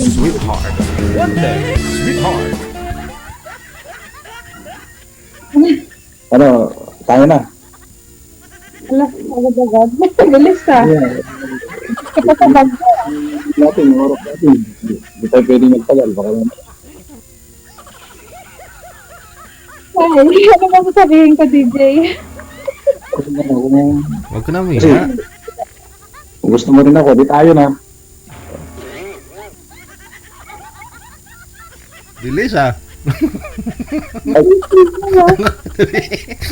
Sweetheart. One day, sweetheart. Ano, tayo na. Ala, agad-agad. Bilis ka. Yeah. Kapasabag ka. Natin, oras natin. Hindi tayo pwede magtagal. Baka naman. Ay, ano ba sasabihin ko, DJ? Kasi na, kung Huwag ko na umiya. gusto mo rin ako, di tayo na. Bilis ah. Ay,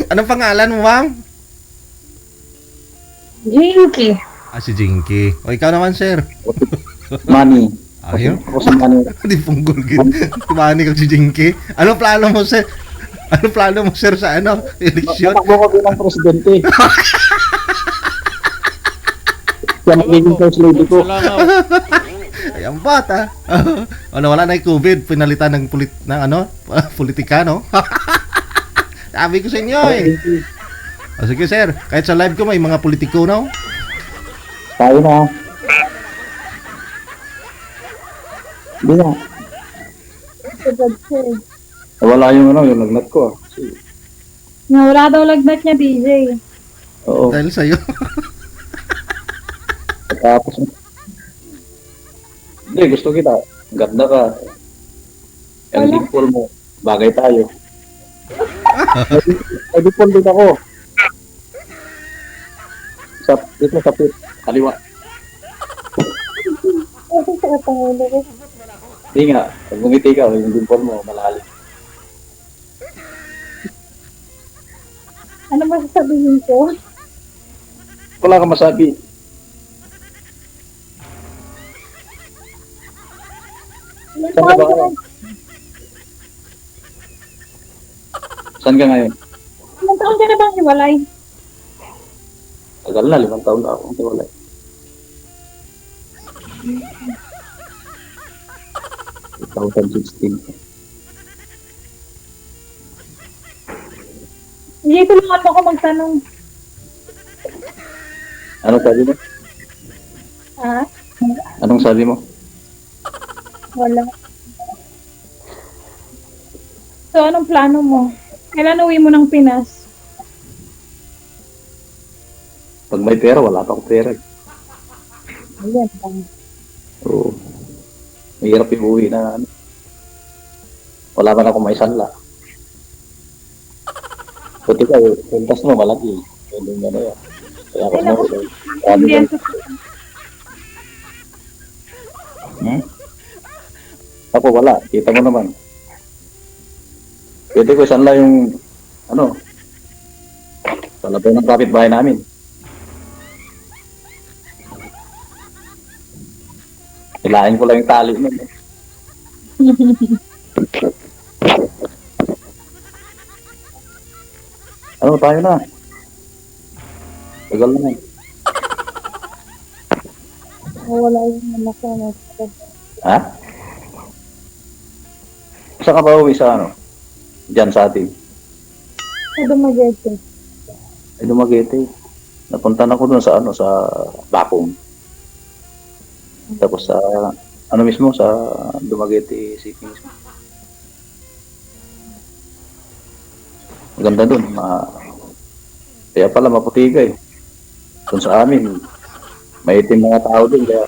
Anong pangalan mo, ma'am? Jinky. Ah, si Jinky. O, ikaw naman, sir. money. Ayaw. Ako sa money. Di punggol gid. Tumani kag si Jinky. Anong plano mo, sir? Anong plano mo, sir, sa ano? Eleksyon? Matakbo ko bilang presidente. Yan ang magiging first lady ko. Ay, ang bata. Ano, wala na yung COVID. Pinalitan ng politikano. Sabi ko sa inyo eh. O, sige, sir. Kahit sa live ko may mga politiko, no? Tayo na. Hindi na. Agad siya. Wala yung lagnat ko. Nawala daw lagnat niya, DJ. Oo. Dahil sa'yo. Tapos, hindi, gusto kita. Ganda ka. Ang Wala. dimple mo. Bagay tayo. Ay, dimple din ako. Dito sa pit. Kaliwa. Kasi sa katangulo ko. Hindi nga. Pag bumiti ka, yung dimple mo, malalim. Ano ba sasabihin ko? Wala kang masabi. Ilan Saan ka taon ba? ka na? Saan ka ngayon? Ilan taon ka na bang hiwalay? Tagal na, 5 taon na ako. Wala. Hindi, tulungan mo ako magtanong. Anong sabi mo? Ha? Anong sabi mo? Wala. So, anong plano mo? Kailan uwi mo ng Pinas? Pag may pera, wala pa akong pera. Ayan lang. Oo. Mahirap yung uwi na ano. Wala man ako may sanla. Puti ka, pintas mo malaki. Pwede nga na yan. Kaya ako Ay, naku. mo. Hindi yan. Ako wala. Kita mo naman. Pwede ko sanla yung ano. Sa labay ng kapitbahay namin. Hilahin ko lang yung tali nun. Eh. Ano, tayo na. Tagal naman. Wala yung anak ko. Ha? Saan ka ba uwi sa ano? Diyan sa atin. Sa Dumaguete. Ay, Dumaguete. Napunta na ako dun sa ano, sa Bakong. Tapos sa, ano mismo, sa Dumaguete City mismo. Maganda dun. Kaya pala maputi ka eh. Dun sa amin, may itim mga tao dun. Kaya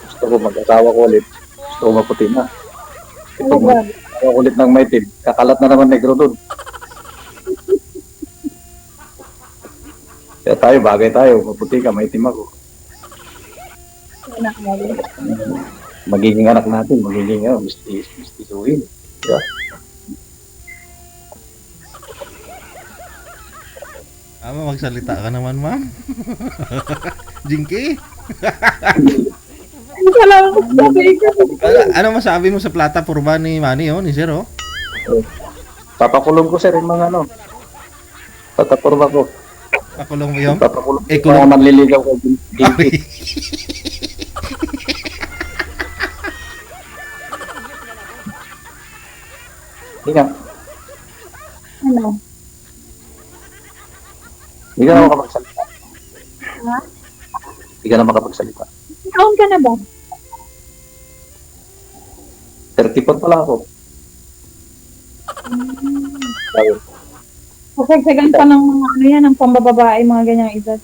gusto ko mag-asawa ko ulit. Gusto ko maputi na. Ano Pag ba? mag-asawa ulit ng may itim, kakalat na naman negro dun. Kaya tayo, bagay tayo. Maputi ka, may itim ako. Anak mo. Magiging anak natin, magiging mistisuhin. Diba? Magsalita ka naman, ma'am. Jinky? Ano pala ako sabi ko? Ano masabi mo sa plataforma ni Manny, ni Sir, oh? Papakulong ko sir yung mga ano. Pataporma ko. Pakulong mo yun? Papakulong ko Eh, yung mga kulong- manliligaw ko. Ay. Hindi nga. Ano? Hindi ka na makapagsalita. Ha? Hindi ka na makapagsalita. Taon ka na ba? 34 pala ako. Sabi, Kasagsagan pa ng mga ano yan, ng pambababae, mga ganyang edad.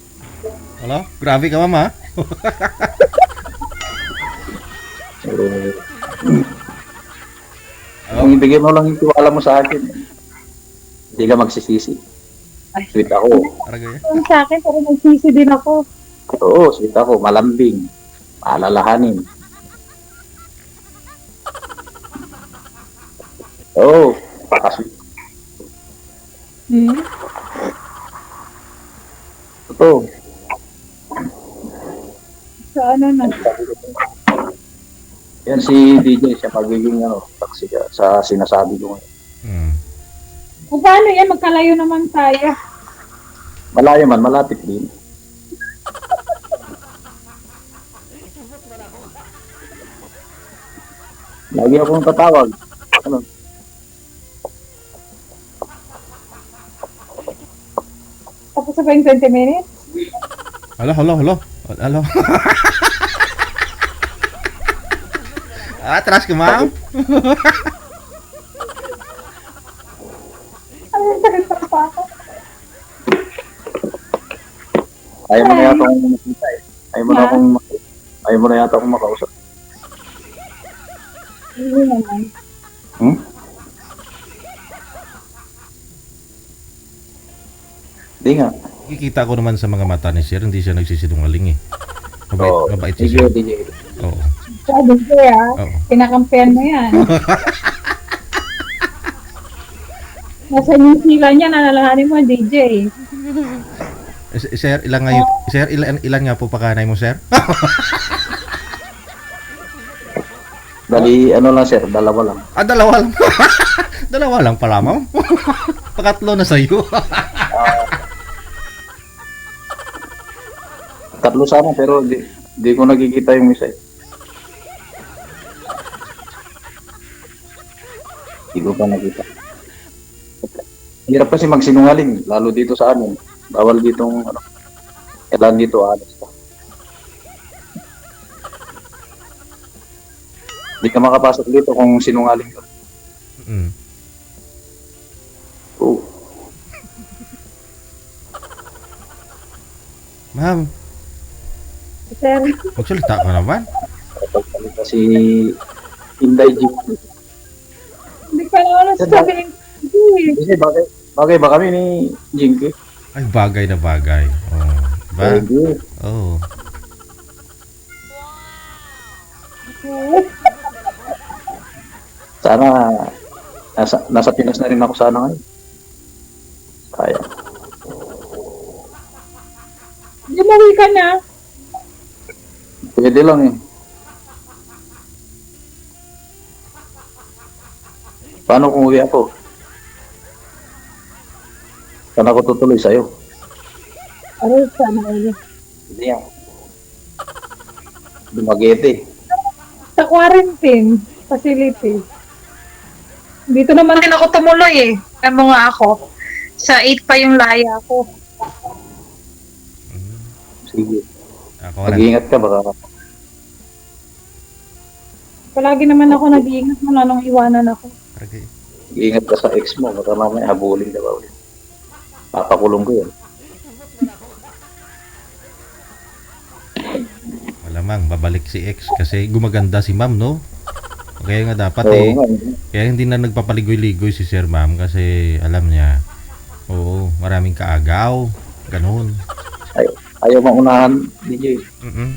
Hello? Grabe ka, mama. kung ibigay mo lang yung tiwala mo sa akin, hindi ka magsisisi. Sweet ako. Aragay. Yung sa akin, pero nagsisi din ako. Oo, sweet ako. Malambing. Maalalahanin. Oo, pakasweet. Hmm? Totoo. So ano na? Yan si DJ, siya pagiging taksika sa sinasabi ko ngayon. Hmm. O paano yan? Magkalayo naman tayo. Malayo man, malapit din. Lagi akong tatawag. Ano? Tapos sa pa yung 20 minutes? Hello. Atras ka, ma'am. Ay, sakit pa ako. Ayaw mo na yata akong makita eh. Ayaw mo na yata akong makausap. Hindi naman. Hmm? Hindi nga. Kikita ko naman sa mga mata ni sir, hindi siya nagsisinungaling eh. Mabait si DJ, sir. DJ. Oo. Sabi ko Oo. pinakampihan mo yan. Nasa New Zealand yan, nalalahanin mo, DJ. Sir, ilan nga po pakanay mo, sir? Dali, ano lang sir, dalawa lang. Dalawa lang. Dalawa lang pala, ma'am. Pakatlo na sa'yo. Tatlo sana pero di ko nakikita yung isa eh. Di ko pa nakita. Hirap kasi magsinungaling, lalo dito sa amin. Bawal ditong, kailan dito alas pa. Di ka makapasok dito kung sinungaling ka. Mm. Oo. Ma'am, Sir, magsalita ka naman. Pagsalita si Inday G. hindi ka naman sasabihin. Kasi bagay ba kami ni Jinky? Ay, bagay na bagay. Oh, diba? Thank you. Oh. Sana nasa Pinas na rin ako sana ngayon. Kaya. Lumawi ka na. Pwede lang eh. Paano kung uwi ako? Saan ako tutuloy sa'yo? Aray, sana ulit. Hindi yan. Dumaguete. Sa quarantine facility. Dito naman din ako tumuloy eh. Alam mo nga ako. Sa 8 pa yung laya ko. Sige. Ako na. Mag-iingat ka baka. Palagi naman ako nag-iingat mula nung iwanan ako. Aragay. Mag-iingat ka sa ex mo. Baka mamaya habulin ka ba ulit. Papakulong ko yan. Malamang, babalik si ex kasi gumaganda si ma'am, no? Kaya nga dapat Oo eh. nga. Kaya hindi na nagpapaligoy-ligoy si sir ma'am kasi alam niya. Oo, maraming kaagaw. Ganun. Ayaw maunahan, DJ. Mm-mm.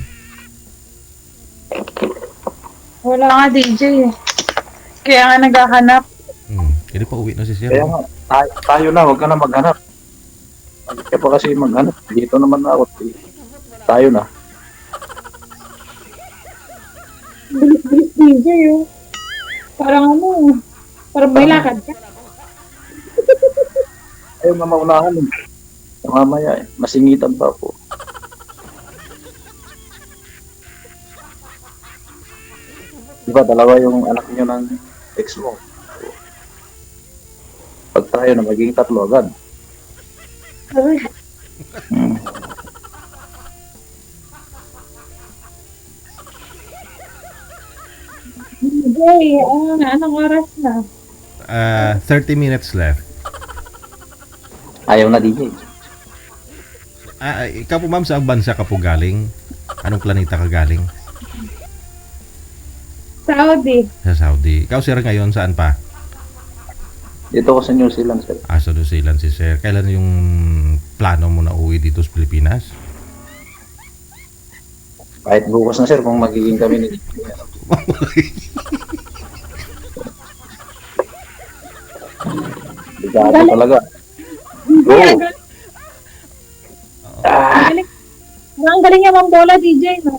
Wala nga DJ eh. Kaya nga naghahanap. Hindi pa uwi na si sir. Kaya nga, tayo na, huwag ka na maghanap. Bakit ka pa kasi maghanap? Dito naman na ako. Tayo na. Bilis-bilis DJ oh. Parang ano, parang may lakad ka. Ayaw na maunahan. Mamaya, masingitan pa ako. Diba, dalawa yung anak niyo ng ex mo. Pag tayo na, magiging tatlo agad. Aray, Hmm. Anong oras na? 30 minutes left. Ayaw na DJ. Ikaw po ma'am, sa bansa ka po galing? Anong planeta ka galing? Saudi. Sa Saudi. Ikaw sir ngayon saan pa? Dito ko sa New Zealand, sir. Sa New Zealand si sir. Kailan yung plano mo na uwi dito sa Pilipinas? Kahit bukas na, sir, kung magiging kami ni Bigado talaga. Go! Ang galing niya mang bola, DJ, no?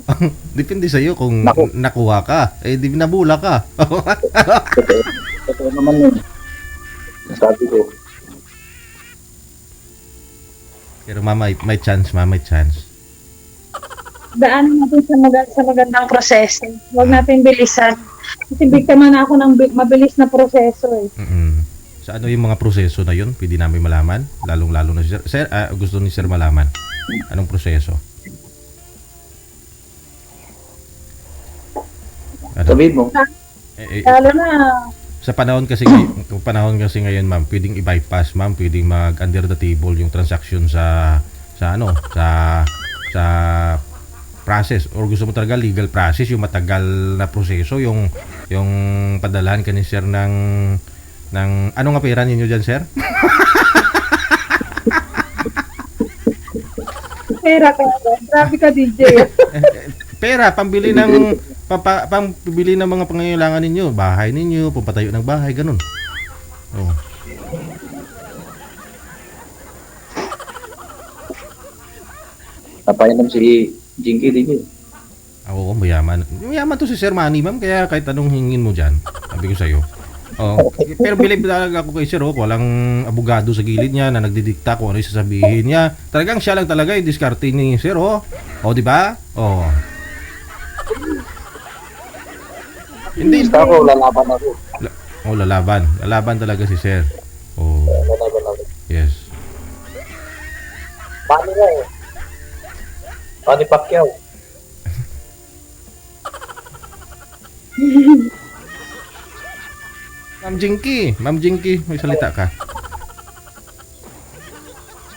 Depende sa iyo kung nakuha ka. Di nabula ka. Totoo naman yun. Sabi ko, Pero mama, may chance, may chance. Daanan natin sa magandang proseso. Huwag natin bilisan. Kasi biktima na ako ng mabilis na proseso, eh. Sa ano yung mga proseso na yun? Pwede namin malaman? Lalong-lalo na si sir. Sir, gusto ni sir malaman. Anong proseso? sabihin mo, Lalo na, sa panahon kasi ngayon ma'am, pwedeng i-bypass ma'am, pwedeng mag under the table yung transaction sa process, or gusto mo talaga legal process, yung matagal na proseso, yung padalahan ka ni sir ng ano nga pera ninyo dyan, sir? pera ka. Grabe ka, DJ. Pera, pambili ng pambili ng mga pangangailangan ninyo, bahay ninyo, pampatayo ng bahay, ganun. Oh. napainom si Jinky DJ. Oo, mayaman. Mayaman to si Sir Manny, ma'am, kaya kahit anong hingin mo dyan, sabi ko sa'yo. Oh, pero believe talaga ako kay Sir, walang abogado sa gilid niya na nagdidikta kung ano yung sasabihin niya. Talagang siya lang talaga yung diskarte ni Sir, oh. Oh, di ba? Oh. Hindi. Basta ako, lalaban ako. Lalaban. Lalaban talaga si Sir. Oh. Lalaban ako. Yes. Paano nga eh? Manny Pacquiao. Ma'am Jinky, may salita ka.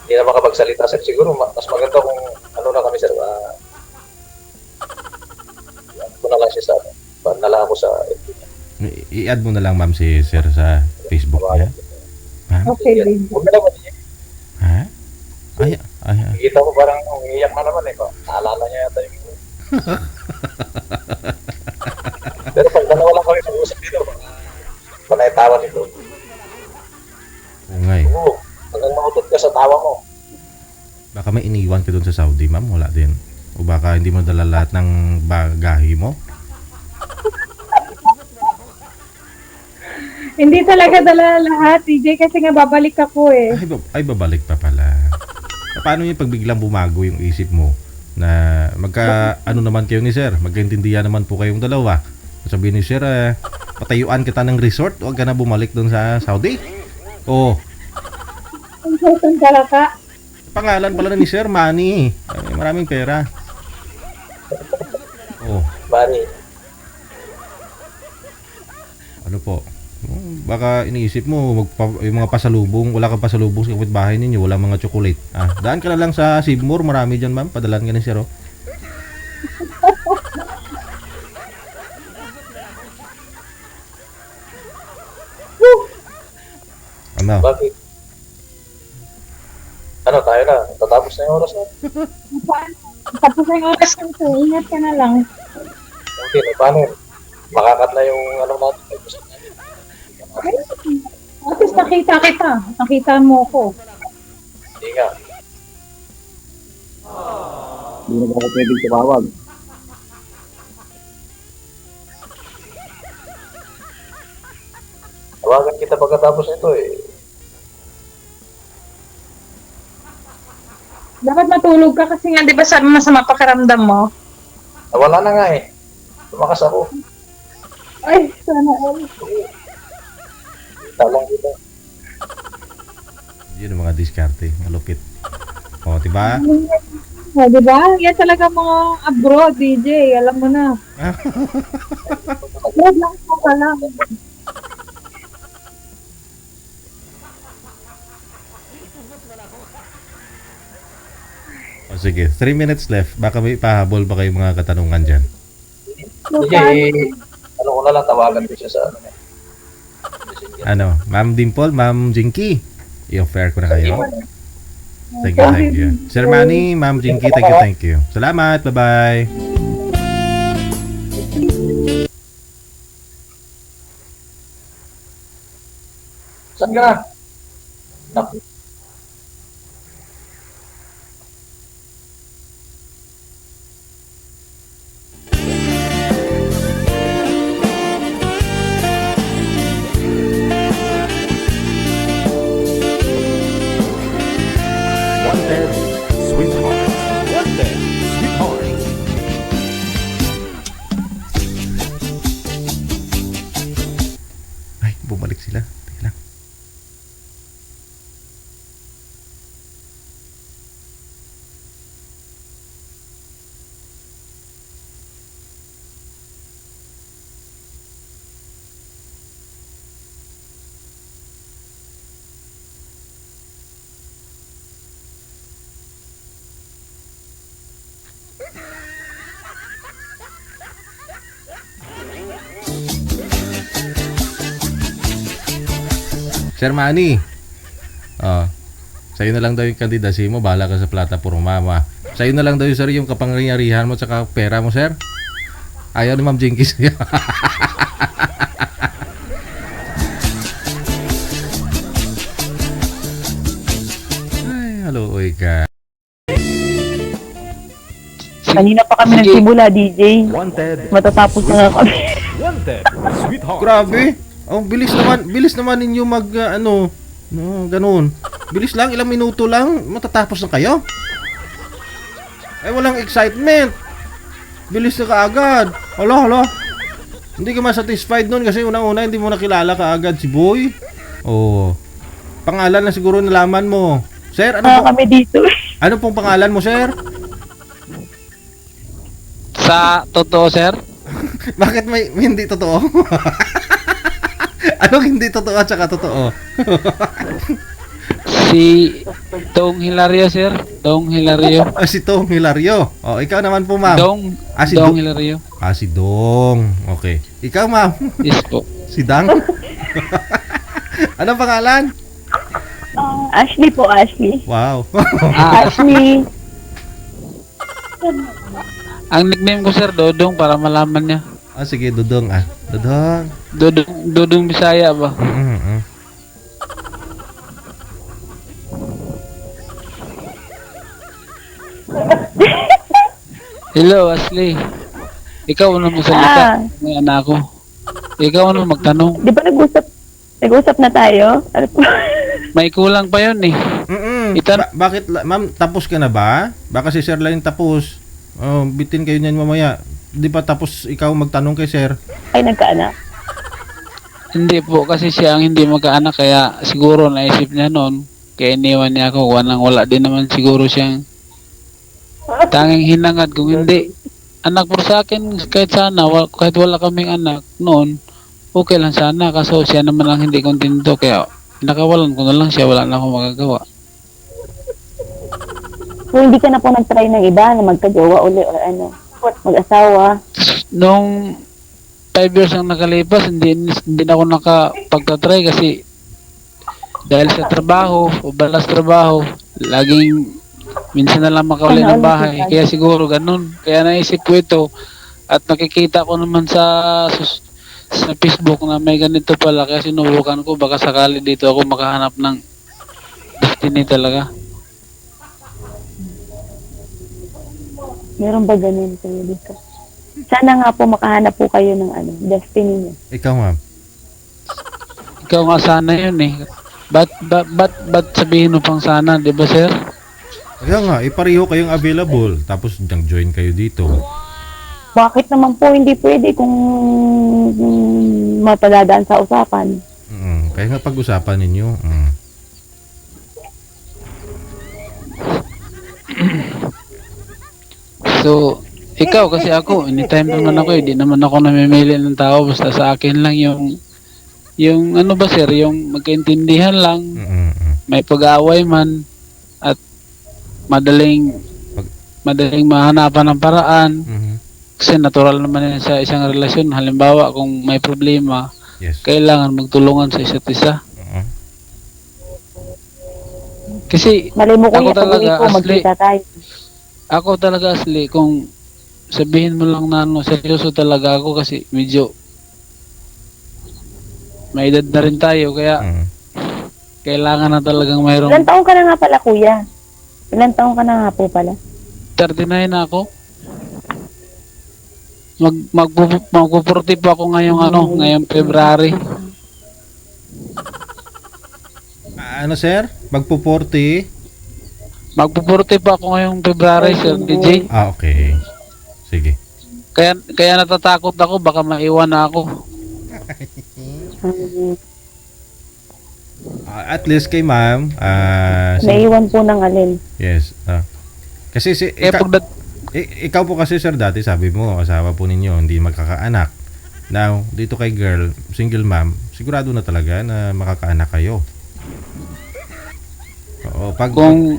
Hindi na makapagsalita, sir. Siguro mas maganda kung ano na kami, sir. Ano na lang siya sa na lang ako sa I-add mo na lang ma'am si Sir sa Facebook niya. Ha? Okay, DJ. Huwag na naman niya. Ha? Ay. Nakikita ko parang umiiyak na naman eh. Naalala niya yata yung pero pag dalawa lang kami mag-usap dito, panay tawa nito. Oo nga eh. Oo, hanggang mautot ka sa tawa mo. Baka may iniwan ka doon sa Saudi ma'am, wala din. O baka hindi mo dala lahat ng bagahe mo. Hindi talaga dala lahat, DJ, kasi nga babalik ako, eh. Ay, babalik pa pala. Paano yung pagbiglang bumago yung isip mo na ano naman kayo ni Sir, magkaintindihan naman po kayong dalawa. Sabihin ni Sir, patayuan kita ng resort, huwag ka na bumalik doon sa Saudi. Oh, Ang sasang talaka. pangalan pala ni Sir Manny. Maraming pera. Oh, Manny, ano po? Baka iniisip mo yung mga pasalubong, wala kang pasalubong sa kapitbahay ninyo, wala mga chocolate. Daan ka na lang sa Sibmore, marami diyan ma'am, padalan ka ni Sir. Oh. Ano? bakit? Ano, tayo na. Tatapos na yung oras na. Tapos ang oras ko, ingat ka na lang. Okay, paano yun? Makakat na yung ano natin. At least nakita kita. Nakita mo ko. Hindi nga. Hindi na ba ako pwedeng tumawag? Tawagan kita pagkatapos nito eh. Dapat matulog ka kasi nga, di ba sabi masama pakiramdam mo? Wala na nga eh. Tumakas ako. Ay, sana all. Talang kita. Yun ang mga diskarte, malupit. O, diba? Oh, di ba? Yan talaga mga abroad, DJ. Alam mo na. Abroad lang po pala. O, sige. 3 minutes left. Baka may pahabol ba kayong mga katanungan dyan? So, Sige, ano ko na lang, tawagan ko siya sa ano. Ano? Ma'am Dimple, Ma'am Jinky. I-offer ko na kayo. Thank you, thank you. Sir Manny, Ma'am Jinky, thank you. Salamat, bye-bye. Saan ka? Naku. Wanted, sweetheart. Wanted, sweetheart. Ay, bumalik sila. Teka lang. Sir Manny. Oh. Sa'yo na lang daw yung kandidasi mo, bahala ka sa plataforma. Sa'yo na lang daw yung sir yung kapangyarihan mo at saka pera mo, sir. Ayaw ni Ma'am Jinky sa'yo. Ay, hello, oy ka. Kanina pa kami nagsimula, DJ. Wanted, Matatapos na nga kami. wanted, sweetheart. Grabe. Oh, bilis naman ninyo mag no, ganun. Bilis lang, ilang minuto lang matatapos na kayo. Ay walang excitement. Bilis na kaagad. Hala. Hindi ka ma-satisfied nun kasi unang-una hindi mo nakilala kaagad si Boy. Oh. Pangalan na siguro nalaman mo. Sir, Kami dito. ano pong pangalan mo, sir? Sa totoo, sir? Bakit may hindi totoo? Anong hindi totoo at saka totoo? Si Dong Hilario, sir. Dong Hilario. Si Tong Hilario. Oh, ikaw naman po, ma'am. Dong, Si Dong Do- Hilario. Si Dong. Okay. Ikaw, ma'am. Yes po. Si Dang. Anong pangalan? Ashley po, Ashley. Wow. Ashley. Ang nickname ko, sir, Dodong, para malaman niya. Sige, Dudong Dudong. Dodong Bisaya ba? Hello, Ashley. Ikaw ano magsalita? May anak ko. Ikaw ano magtanong? Di ba nag-usap na tayo? Ano po? May kulang pa yun eh. Bakit, ma'am, tapos ka na ba? Baka si Sir lang yung tapos. Oh, bitin kayo niyan mamaya. Di ba tapos ikaw magtanong kay Sir? Ay, nagkaanak. Hindi po, kasi siya ang hindi magkaanak, kaya siguro naisip niya noon. Kaya iniwan niya ako. Wala din naman siguro siyang tanging hinangad. Kung hindi, anak po sa akin, kahit sana, kahit wala kaming anak noon, okay lang sana. Kaso siya naman ang hindi kontento, kaya nakawalan ko na lang siya, wala na akong magagawa. Kung hindi ka na po nag-try ng iba na magka-jowa uli or ano, mag-asawa. Nung 5 years ang nakalipas, hindi na ako nakapagtatry kasi dahil sa trabaho o balas trabaho, laging minsan na lang makauli ng bahay. Kaya siguro ganun. Kaya naisip ko ito at nakikita ko naman sa Facebook na may ganito pala, kaya sinubukan ko baka sakali dito ako makahanap ng destiny talaga. Meron ba ganun kayo dito? Sana nga po makahanap po kayo ng destiny niyo. Ikaw, ma'am. Ikaw nga sana yun eh. Ba't sabihin mo pang sana, di ba sir? Kaya nga, pareho kayong available. Tapos join kayo dito. Bakit naman po hindi pwede kung mapadadaan sa usapan? Kaya nga pag-usapan ninyo. So, ikaw kasi ako, anytime naman ako, hindi naman ako namimili ng tao, basta sa akin lang yung ano ba sir, yung magkaintindihan lang, may pag-aaway man, at madaling madaling mahanapan ng paraan, kasi natural naman yan sa isang relasyon. Halimbawa, kung may problema, Yes. kailangan magtulungan sa isa't isa. Kasi Malay mo ako kuya, pag talaga, uwi ko, Asli, magkita tayo. ako talaga Asli, kung sabihin mo lang na ano, seryoso talaga ako kasi medyo may edad na rin tayo, kaya kailangan na talagang Ilan mayroong taong ka na nga pala kuya? Ilan taong ka na nga po pala? 39 na ako. Magpo-40 pa ako ngayong February. Ano sir? Magpo-40? Magpo-40 pa ako ngayong February, Sir DJ. Okay. Sige. Kaya natatakot ako, baka maiwan na ako. At least kay ma'am, Naiwan po ng alin. yes. Kasi ikaw po kasi sir dati sabi mo, asawa po ninyo, hindi magkakaanak. Now, dito kay girl, single mom, sigurado na talaga na makakaanak kayo. Oo, kung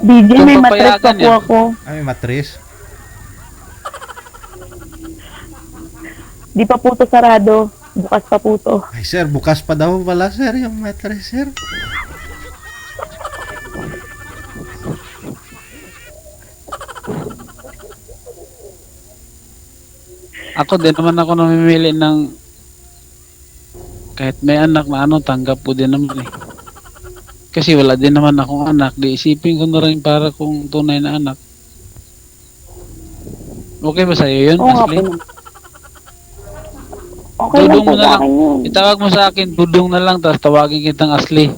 DJ, kung may matres pa papayagan po yan. ako. Ay, matris. Di pa po to sarado. Bukas pa po to. Ay sir, bukas pa daw pala sir yung matris sir. ako din naman ako namimili ng kahit may anak na ano, tanggap ko din naman eh. Kasi wala din naman akong anak, di isipin ko na rin para kung tunay na anak. Okay ba sa'yo yun, Oo nga po Ashley? naman. Okay lang Dudong po mo na sa lang. akin yun. Itawag mo sa akin, dudong na lang, tapos tawagin kitang Ashley.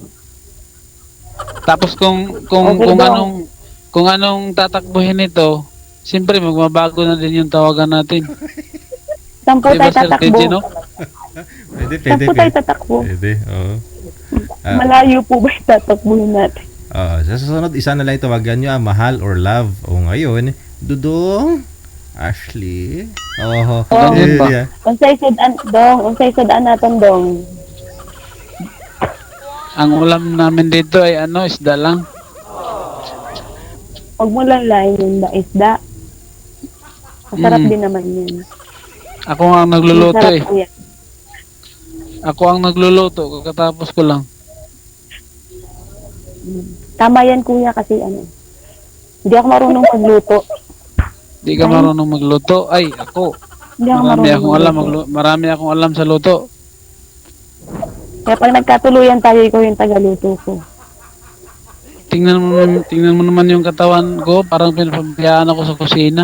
Tapos kung Okay daw. anong tatakbuhin nito, siyempre magbabago na din yung tawagan natin. Saan po Di ba, tayo Sir tatakbo? DJ, no? Pwede, Saan po tayo tatakbo? Pwede, oo. Malayo po ba yung tatakbuhin natin? Sa susunod, isa na lang itawagan nyo, mahal or love. O ngayon, Dudong, Ashley. Oho. Ganun ba? Yeah. Unsay sad naton dong. Ang ulam namin dito ay ano, isda lang. Huwag mo lang lain yung isda. Masarap Mm. din naman yan. Ako nga ang nagluluto Masarap eh. po yan. Ako ang nagluluto, kakatapos ko lang. Tama yan kuya kasi ano. Hindi ako marunong magluto. Di ka marunong magluto. Ay, ako. Hindi ako Marami marunong akong alam, magluto. marami akong alam sa luto. Kaya pag nagkatuluyan tayo, ikaw yung tagaluto ko. Tingnan mo naman yung katawan ko, parang pinapabayaan ako sa kusina.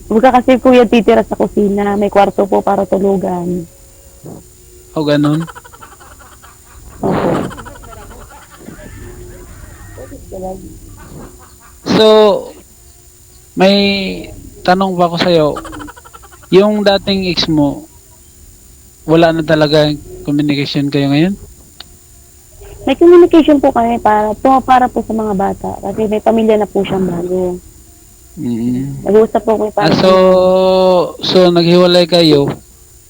Huwag ka kasi kuya titira sa kusina. May kwarto po para tulugan. O ganun. Opo. So, may tanong pa ako sa'yo. Yung dating ex mo, wala na talaga communication kayo ngayon? May communication po kami para po sa mga bata. Kasi may pamilya na po siyang bago. Nag-uusap po kami para So naghiwalay kayo.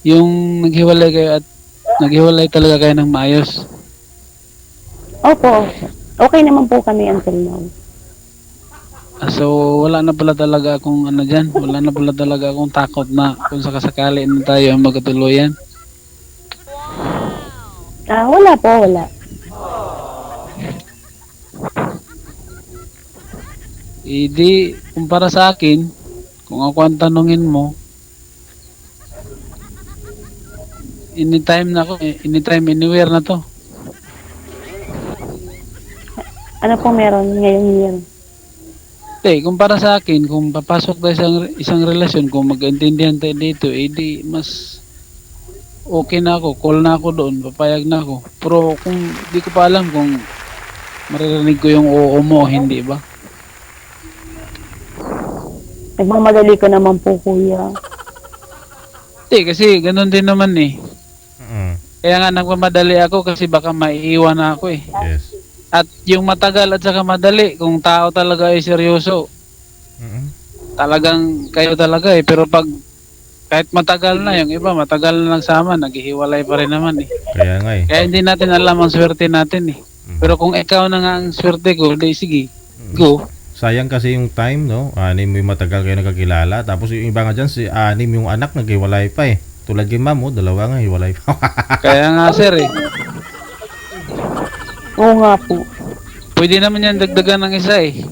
Yung naghiwalay kayo at naghiwalay talaga kayo ng maayos. Opo. Okay naman po kami until now. So wala na pala talaga akong ano dyan. Wala na pala talaga akong takot na kung sakasakali na tayo ang magkatuluyan. Wala po, wala. Di, kumpara sa akin, kung ako ang tanungin mo, anytime na ako, anytime, anywhere na to. Ano po meron ngayong year? Kumpara sa akin, kung papasok tayo sa isang relasyon, kung mag-intindihan tayo dito, di mas okay na ako, call na ako doon, papayag na ako. Pero kung di ko pa alam kung maririnig ko yung oo mo, hindi ba? Nagmamadali ko naman po, kuya. Kasi ganun din naman eh. Kaya nga nagmamadali ako kasi baka maiiwan na ako eh. Yes. At yung matagal at saka madali, kung tao talaga ay seryoso, Mm-mm. talagang kayo talaga eh. Pero pag kahit matagal na, yung iba matagal na nagsama, naghihiwalay pa rin naman eh. Kaya nga eh. Kaya hindi natin alam ang swerte natin eh. Pero kung ikaw na nga ang swerte ko, di sige, go. Sayang kasi yung time, no? 6 yung matagal kayo nagkakilala. Tapos yung iba nga dyan, 6 yung anak naghiwalay pa eh. Tulad kay ma'am, 2 nga hiwalay pa. Kaya nga sir eh. Oo nga po. Pwede naman yan dagdagan ng isa eh.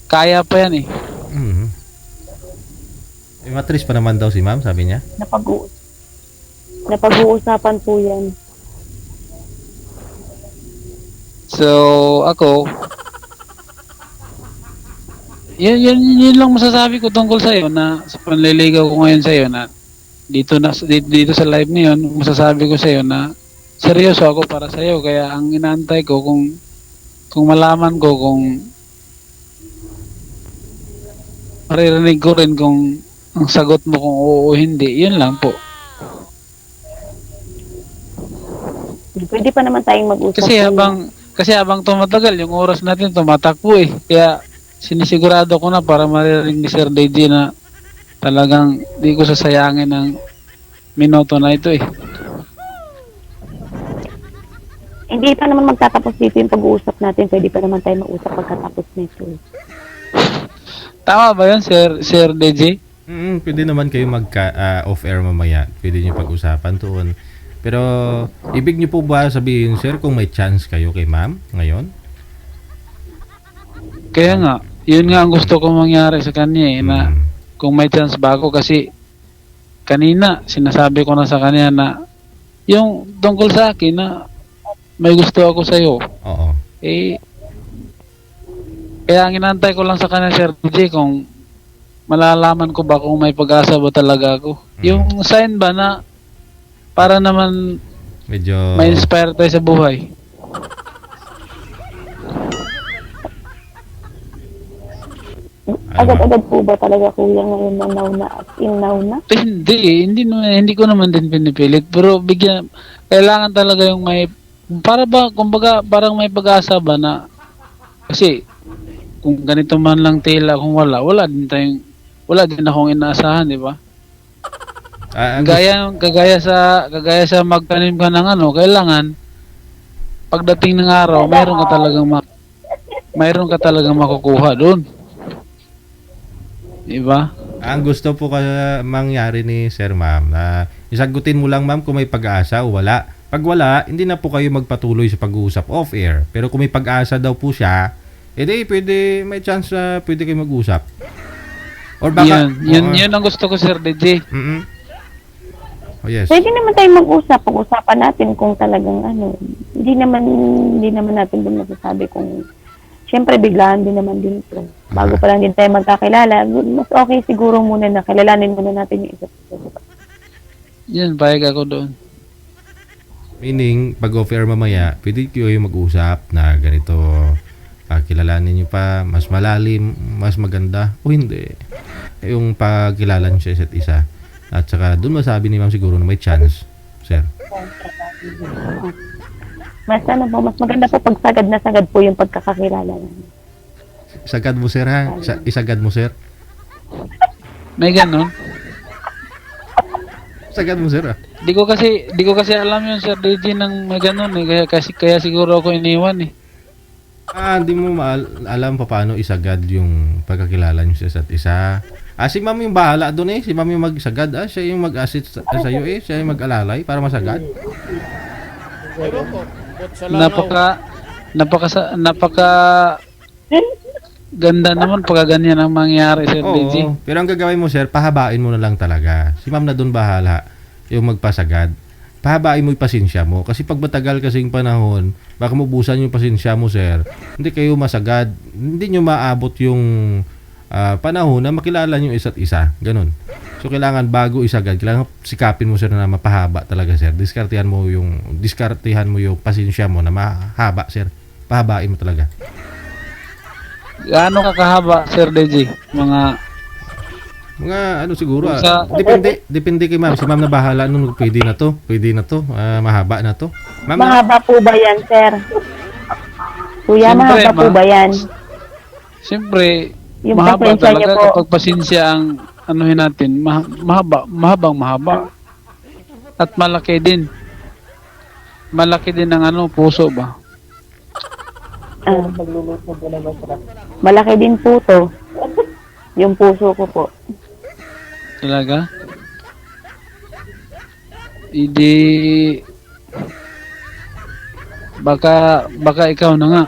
Kaya pa yan eh. Mhm. Matris pa naman daw si ma'am, sabi niya. Napag-uusapan po yan. So, ako, yun lang masasabi ko tungkol sa'yo na sa panliligaw ko ngayon sa'yo na dito sa live ngayon, masasabi ko sa'yo na seryoso ako para sa'yo. Kaya ang inaantay ko kung malaman ko kung maririnig ko rin kung ang sagot mo kung oo o hindi, yun lang po. Pwede pa naman tayong mag-usap. Kasi habang tumatagal, yung oras natin tumatakbo eh. Kaya sinisigurado ko na para maririnig ni Sir DJ na talagang di ko sasayangin ng minuto na ito eh. Hindi pa naman magtatapos dito yung pag-uusap natin. Pwede pa naman tayo mag-usap pagkatapos nito. Tama ba yun, Sir DJ? Pwede naman kayo off-air mamaya. Pwede nyo pag-usapan doon. Pero, ibig nyo po ba sabihin, sir, kung may chance kayo kay ma'am ngayon? Kaya nga, yun nga ang gusto ko mangyari sa kanya eh, na kung may chance ba ako kasi kanina sinasabi ko na sa kanya na yung tungkol sa akin na may gusto ako sa'yo. Oo. Eh, kaya ang inantay ko lang sa kanya, Sir DJ, kung malalaman ko ba kung may pag-asa ba talaga ako. Yung sign ba na para naman Medyo... may inspire tayo sa buhay. Agad-agad po ba talaga kuya ngayon na nauna at inauna? Hindi ko naman din pinipilit, pero kailangan talaga yung may, para ba, kumbaga, parang may pag-asa ba na, kasi, kung ganito man lang tila, kung wala din akong inaasahan, di ba? Kagaya sa magtanim ka ng kailangan, pagdating ng araw, mayroon ka talagang makukuha doon. Diba? Ang gusto po mangyari ni Sir Ma'am na isagutin mo lang ma'am kung may pag-asa o wala. Pag wala, hindi na po kayo magpatuloy sa pag-uusap off-air. Pero kung may pag-asa daw po siya, edi pwede, may chance na pwede kayo mag-usap. Or baka... Yun ang gusto ko, Sir DJ. Oh yes. Pwede naman tayong mag-usap. Pag-usapan natin kung talagang hindi naman natin din masasabi kung siyempre biglaan din naman din ito. Bago pa lang din tayo magkakilala, mas okay siguro muna na kilalanin muna natin yung isa't isa. Yan, payag ako doon. Meaning, pag off-air mamaya, pwede kayo mag-usap na ganito, kilalanin nyo pa, mas malalim, mas maganda, o hindi. Yung pagkilala nyo sa isa't isa. At saka, doon masabi ni ma'am siguro na may chance, sir. Mas maganda po pag sagad na sagad po yung pagkakakilala namin. Isagad mo, sir, ha? Isagad mo, sir. May ganon. Isagad mo, sir, ha? Di ko kasi alam yun, Sir DJ, nang may ganon eh. Kaya siguro ako iniwan eh. Hindi mo alam pa paano isagad yung pagkakilala nyo sa isa't isa. Si ma'am yung bahala doon eh. Si ma'am yung magsagad. Siya yung mag-assist sa'yo eh. Siya yung mag-alalay para masagad. Napaka ganda naman pagka ganyan ang mangyari, Sir DJ. Pero ang gagawin mo, sir, pahabain mo na lang talaga. Si ma'am na doon bahala yung magpasagad. Pahabain mo yung pasensya mo. Kasi pag matagal kasing panahon, baka mabusan yung pasensya mo, sir. Hindi kayo masagad. Hindi nyo maabot yung panahon na makilala nyo isa't isa. Ganun. So, kailangan bago isagad, kailangan sikapin mo, sir, na mapahaba talaga, sir. Diskartihan mo yung pasensya mo na mahaba, sir. Pahabain mo talaga. Gaano kakahaba, Sir DJ? Mga Mga ano siguro, Sa- depende kay ma'am. Si ma'am na bahala nung pwede na to, mahaba na to. Ma'am, Mahaba po ba yan, sir? Kuya, Siyempre, mahaba po ba yan? Siyempre, Yung mahaba pasensya niyo talaga po. kapag pasensya ang anuhin natin. Mahabang mahaba. At malaki din. Malaki din ang puso ba? Ah. Malaki din po to. Yung puso ko po. Talaga? Hindi baka ikaw na nga.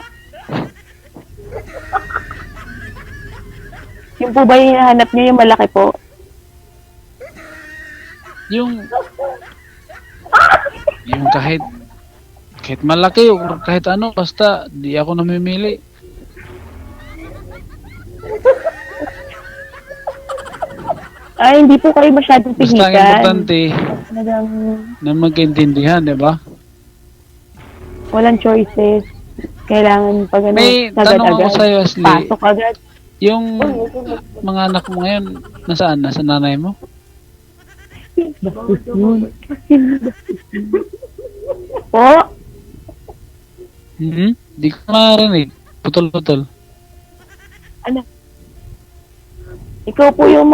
Yung po ba yung hinahanap niyo yung malaki po? Yung kahit malaki o kahit ano, basta di ako namimili. Ay, hindi po kayo masyadong Basta ang pihikan. importante Talagang na magkaintindihan, di ba? walang choices. Kailangan pag ano, May tanong ako agad-agad. sa'yo, Ashley. Pasok agad. Yung mga anak mo ngayon, nasaan? Nasa nanay mo? Bastos yun. Po, Di ko marinig. Putol-putol. ikaw po yung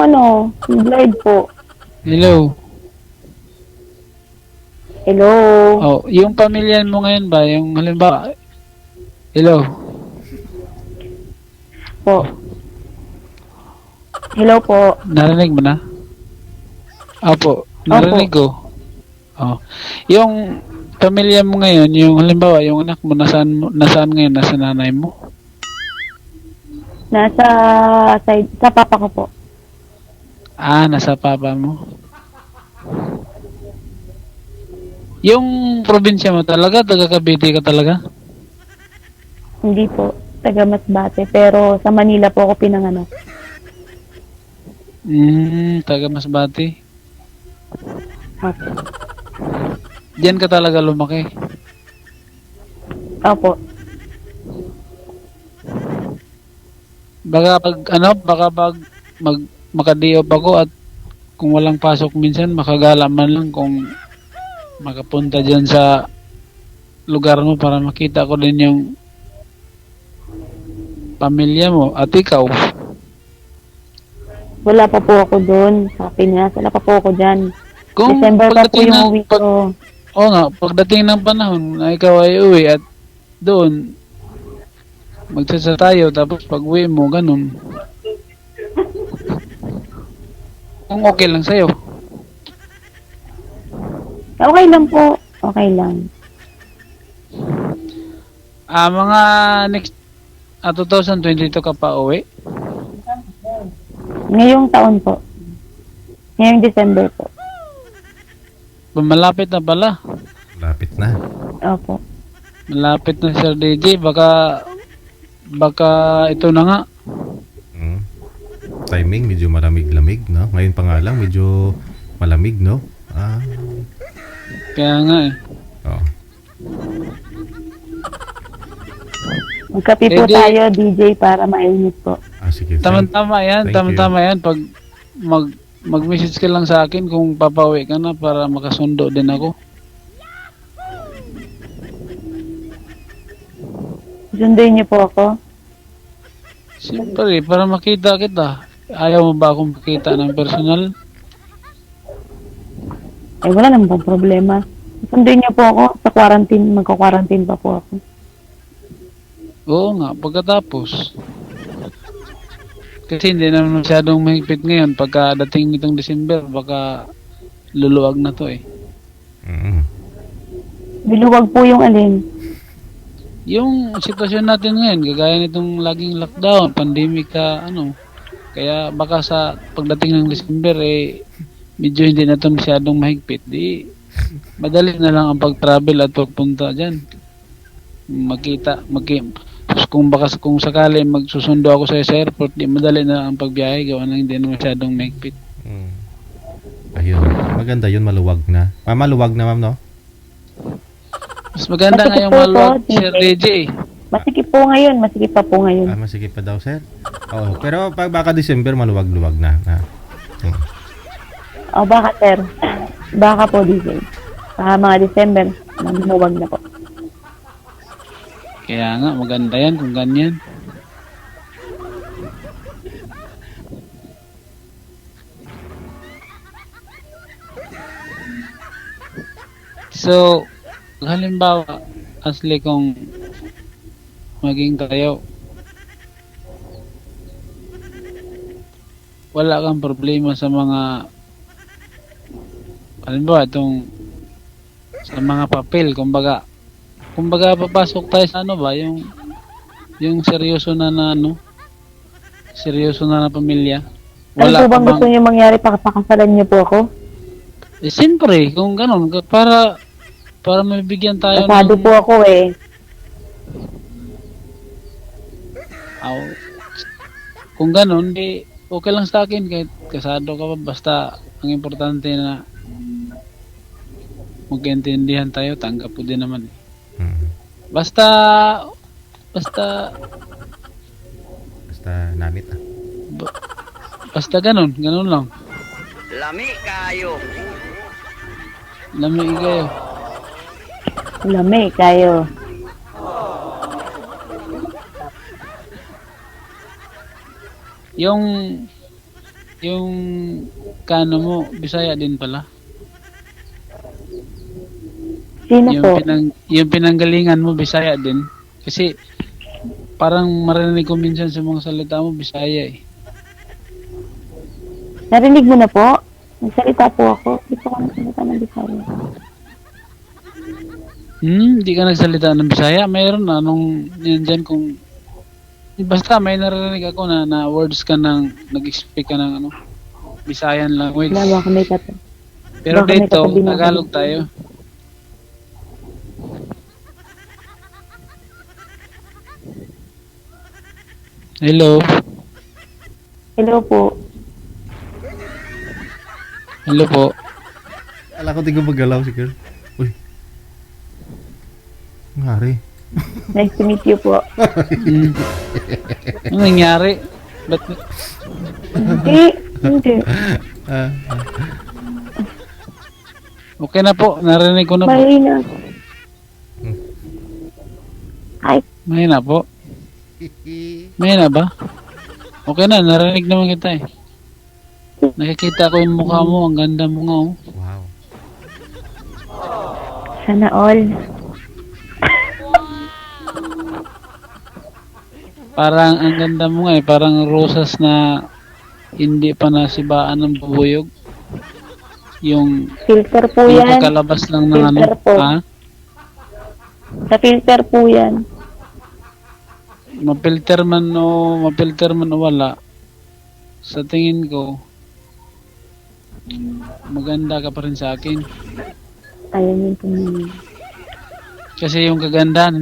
yung blind po. Hello. Hello. Oh, yung pamilya mo ngayon ba? Yung halimbawa, hello. Po. Hello po. Narinig mo na? Opo, narinig ko. Oh. Yung pamilya mo ngayon, yung halimbawa, yung anak mo, nasaan ngayon? Nasa nanay mo? Nasa sa papa ko po. Ah, nasa papa mo. Yung probinsya mo talaga, taga Cavite ka talaga? Hindi po. Taga Masbate. Pero sa Manila po ako pinanganak. Taga Masbate. Opo. Diyan ka talaga lumaki. Opo. Baka pag makadiop ako at kung walang pasok minsan, makagala man lang kung makapunta dyan sa lugar mo para makita ko din yung pamilya mo at ikaw. Wala pa po ako doon sa Pinas. Wala pa po ako dyan. Kung December pa po pagdating yung ng, uwi ko. Oo nga, pagdating ng panahon na ikaw ay uwi at doon magsasa tayo tapos pag uwi mo, ganun. Kung okay lang sa'yo. Okay lang po. Okay lang. Mga next 2022 ka pa uwi? Ngayong taon po. Ngayong December po. Malapit na pala. lapit na. Opo. Malapit na Sir DJ. Baka ito na nga. Mm. Timing medyo malamig-lamig, no? Ngayon pa nga lang medyo malamig, no? Kaya nga eh. Oh. Magkape po Pwede. tayo, DJ, para mainit po. Sige. Tama-tama yan. Thank Tama-tama yan. Pag mag-message ka lang sa akin kung papauwi ka na para makasundo din ako. Sunduin niyo po ako. Siyempre, para makita kita. Ayaw mo ba akong makita ng personal? Ay, wala naman pong problema. Sunduin niyo po ako sa quarantine. Magka-quarantine pa po ako. Oo nga, pagkatapos. Kasi hindi naman masyadong mahigpit ngayon. Pagkadating nitong December, baka luluwag na to eh. Mm. Biluwag po yung alin. Yung sitwasyon natin ngayon, kagaya nitong laging lockdown, pandemic kaya baka sa pagdating ng December medyo hindi na ito masyadong mahigpit. Di, madali na lang ang pag-travel at pagpunta dyan. Kung sakali magsusundo ako sa airport, di madali na lang ang pagbiyahe, gawa na hindi na masyadong mahigpit. Mm. Ayun. Maganda yun, maluwag na. Maluwag na, ma'am, no? Mas maganda Masikip nga yung po maluwag, to, Sir DJ. Masikip po ngayon. Masikip pa po ngayon. Masigit pa daw, sir. Oo. Pero pag baka December, maluwag-luwag na. O baka sir, baka po DJ. Mga December, mamuwag na po. Kaya nga, maganda yan kung ganyan. So, halimbawa, asli kung maging kayo, wala kang problema sa mga, halimbawa, sa mga papel, kumbaga papasok tayo sa ano ba, yung seryoso na seryoso na pamilya. Ano po bang gusto niyo mangyari? Pakakasalan niyo po ako? Siyempre, kung ganun, para mabigyan tayo Kasado po ako eh. Kung ganun, di okay lang sa akin kahit kasado ka pa, basta ang importante na magkaintindihan tayo, tanggap ko din naman. Basta namit ah. Basta ganun lang. Lami kayo. Lami kayo. Lami kayo. Yung kano mo, Bisaya din pala. Sino Yung po? yung pinanggalingan mo, Bisaya din. Kasi parang marinig ko minsan sa mga salita mo, Bisaya eh. Narinig mo na po? Nagsalita po ako. Hindi po ako nagsalita ng Bisaya. Hindi ka nagsalita ng Bisaya? Mayroon na nung yun dyan kung basta may narinig ako na words ka nag-speak ka ng Bisayan language. Wala, baka may kata. Pero baka may dito, katabi na Tagalog kami. tayo. Hello. Hello po. Hello po. Ala ko tingin magalaw si girl. Uy. Ngari. Nice to meet you po. Ano nangyari? Ba't Hindi. Ah, okay na po, narinig ko na po. Mahina. Ay, Mahina po. Mahina ba? Okay na, narinig naman kita eh. Nakikita ko yung mukha mo, ang ganda mo nga oh. wow. sana all. Parang ang ganda mo nga eh, parang rosas na hindi pa nasibaan ng bubuyog. Yung Filter po yung yan. kakalabas lang ng Filter po. ha? Sa filter po yan. Mapilter man o wala. Sa tingin ko, maganda ka pa rin sa akin. Ayun yun po naman. Kasi yung kagandahan,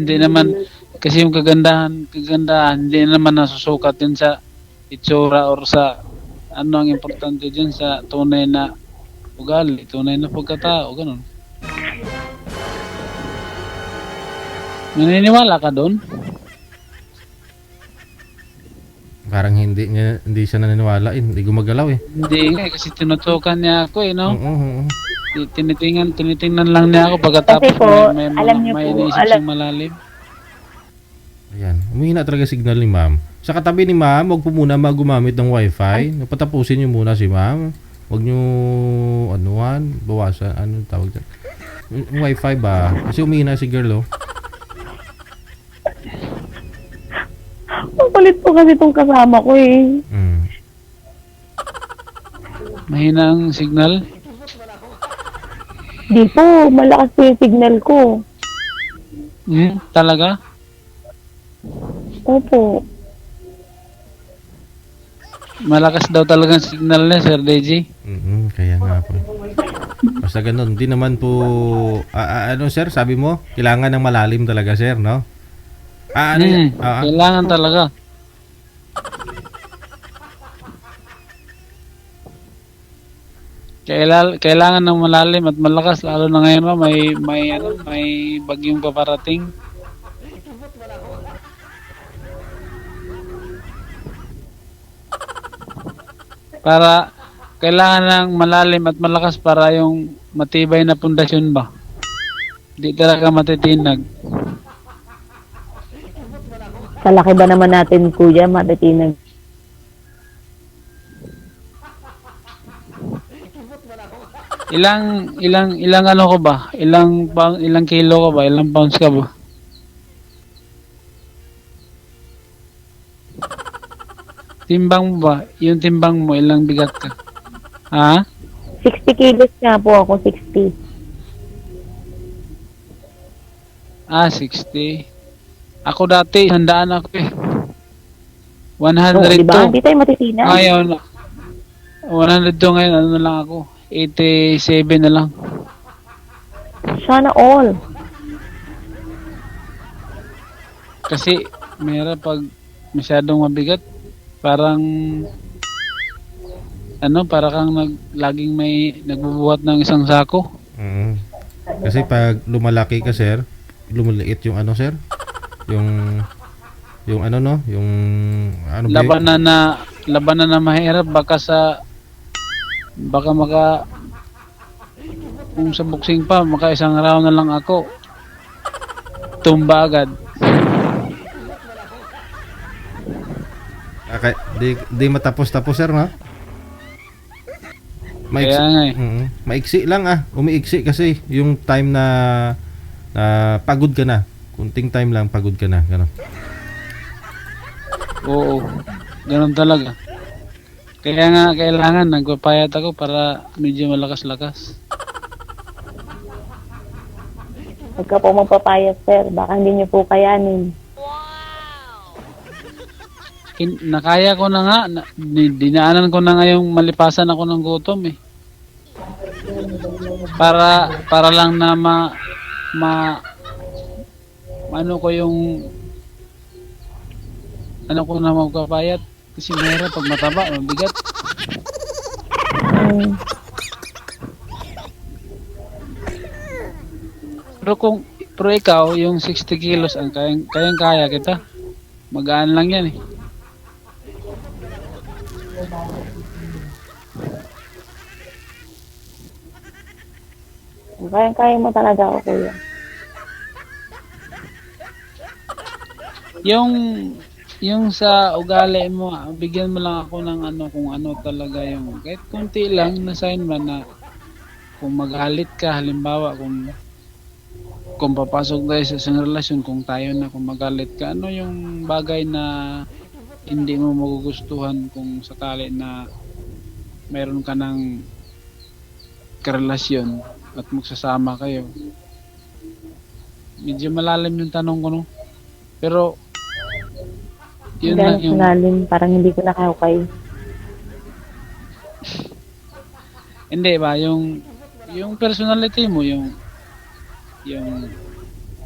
hindi naman nasusukat din sa itsura or sa ano ang importante dyan sa tunay na ugali, tunay na pagkatao, ganun. Naniniwala ka doon? Parang hindi siya naniniwala eh. Hindi gumagalaw eh. Hindi nga, kasi tinutukan niya ako eh, no? Oo. Tinitingnan lang niya ako pagkatapos Kasi po, may alam niyo may po, inisip siyang malalim. Ayan. Umihina talaga signal ni ma'am. Sa katabi ni ma'am, huwag po muna gumamit ng wifi. Napatapusin niyo muna si ma'am. Huwag niyo, bawasan, tawag dyan. Yung wifi ba? Kasi umihina si girl, oh. Ang kulit po kasi itong kasama ko eh. Mahina ang signal. Di po, malakas po yung signal ko. Talaga? Opo. Malakas daw talaga ang signal niya, Sir Deji. Kaya nga po. Basta ganun. Hindi naman po, sir, sabi mo, kailangan ng malalim talaga, sir, no? Kailangan talaga. Kailangan ng malalim at malakas, lalo na ngayon may bagyong paparating. kailangan ng malalim at malakas para yung matibay na pundasyon ba. Di talaga matitinag. Sa laki ba naman natin, kuya, matitinag? Ilang ano ko ba? Ilang kilo ka ba? Ilang pounds ka ba? Timbang mo ba? Yung timbang mo, ilang bigat ka? Ha? 60 kilos nga po ako, 60. 60. Ako dati, 100 ako eh. Oo, 100 di ba? to. Hindi tayo matitinag. Ngayon, 100 to ngayon, ano na lang ako? 87 na lang. Sana all. Kasi, mayroon pag masyadong mabigat, parang, para kang laging may nagbubuhat ng isang sako. Mm. Kasi pag lumalaki ka, sir, lumaliit yung ano, sir? Yung ano, no? Yung ano ba? Labanan na mahirap baka kung sa boxing pa maka isang round na lang ako tumba agad. Di matapos-tapos, sir, no? Kaya nga eh. Maiksi lang umiiksi kasi yung time na pagod ka na. Kunting time lang pagod ka na, gano'n. Oo. Ganun talaga. Kaya nga kailangan nagpapayat ako para medyo malakas-lakas. Pagka po magpapayat, sir, baka hindi niyo po kayanin. Nakaya ko na nga, dinaanan ko na nga yung malipasan ako ng gutom eh. Para lang na ano ko yung ano ko na magpapayat kasi mahirap pag mataba, mabigat. Pero ikaw, yung 60 kilos ang kaya kita. Magaan lang yan eh. Kaya mo talaga ako, kuya. Yung sa ugali mo, bigyan mo lang ako ng kung ano talaga yung kahit konti lang na sign man na kung magalit ka, halimbawa kung papasok tayo sa isang relasyon, kung tayo na kung magalit ka, ano yung bagay na hindi mo magugustuhan kung sakali na mayroon ka ng karelasyon at magsasama kayo. Medyo malalim yung tanong ko, no? Pero yun lang yung malalim, parang hindi ko nakahukay. hindi ba yung personality mo, yung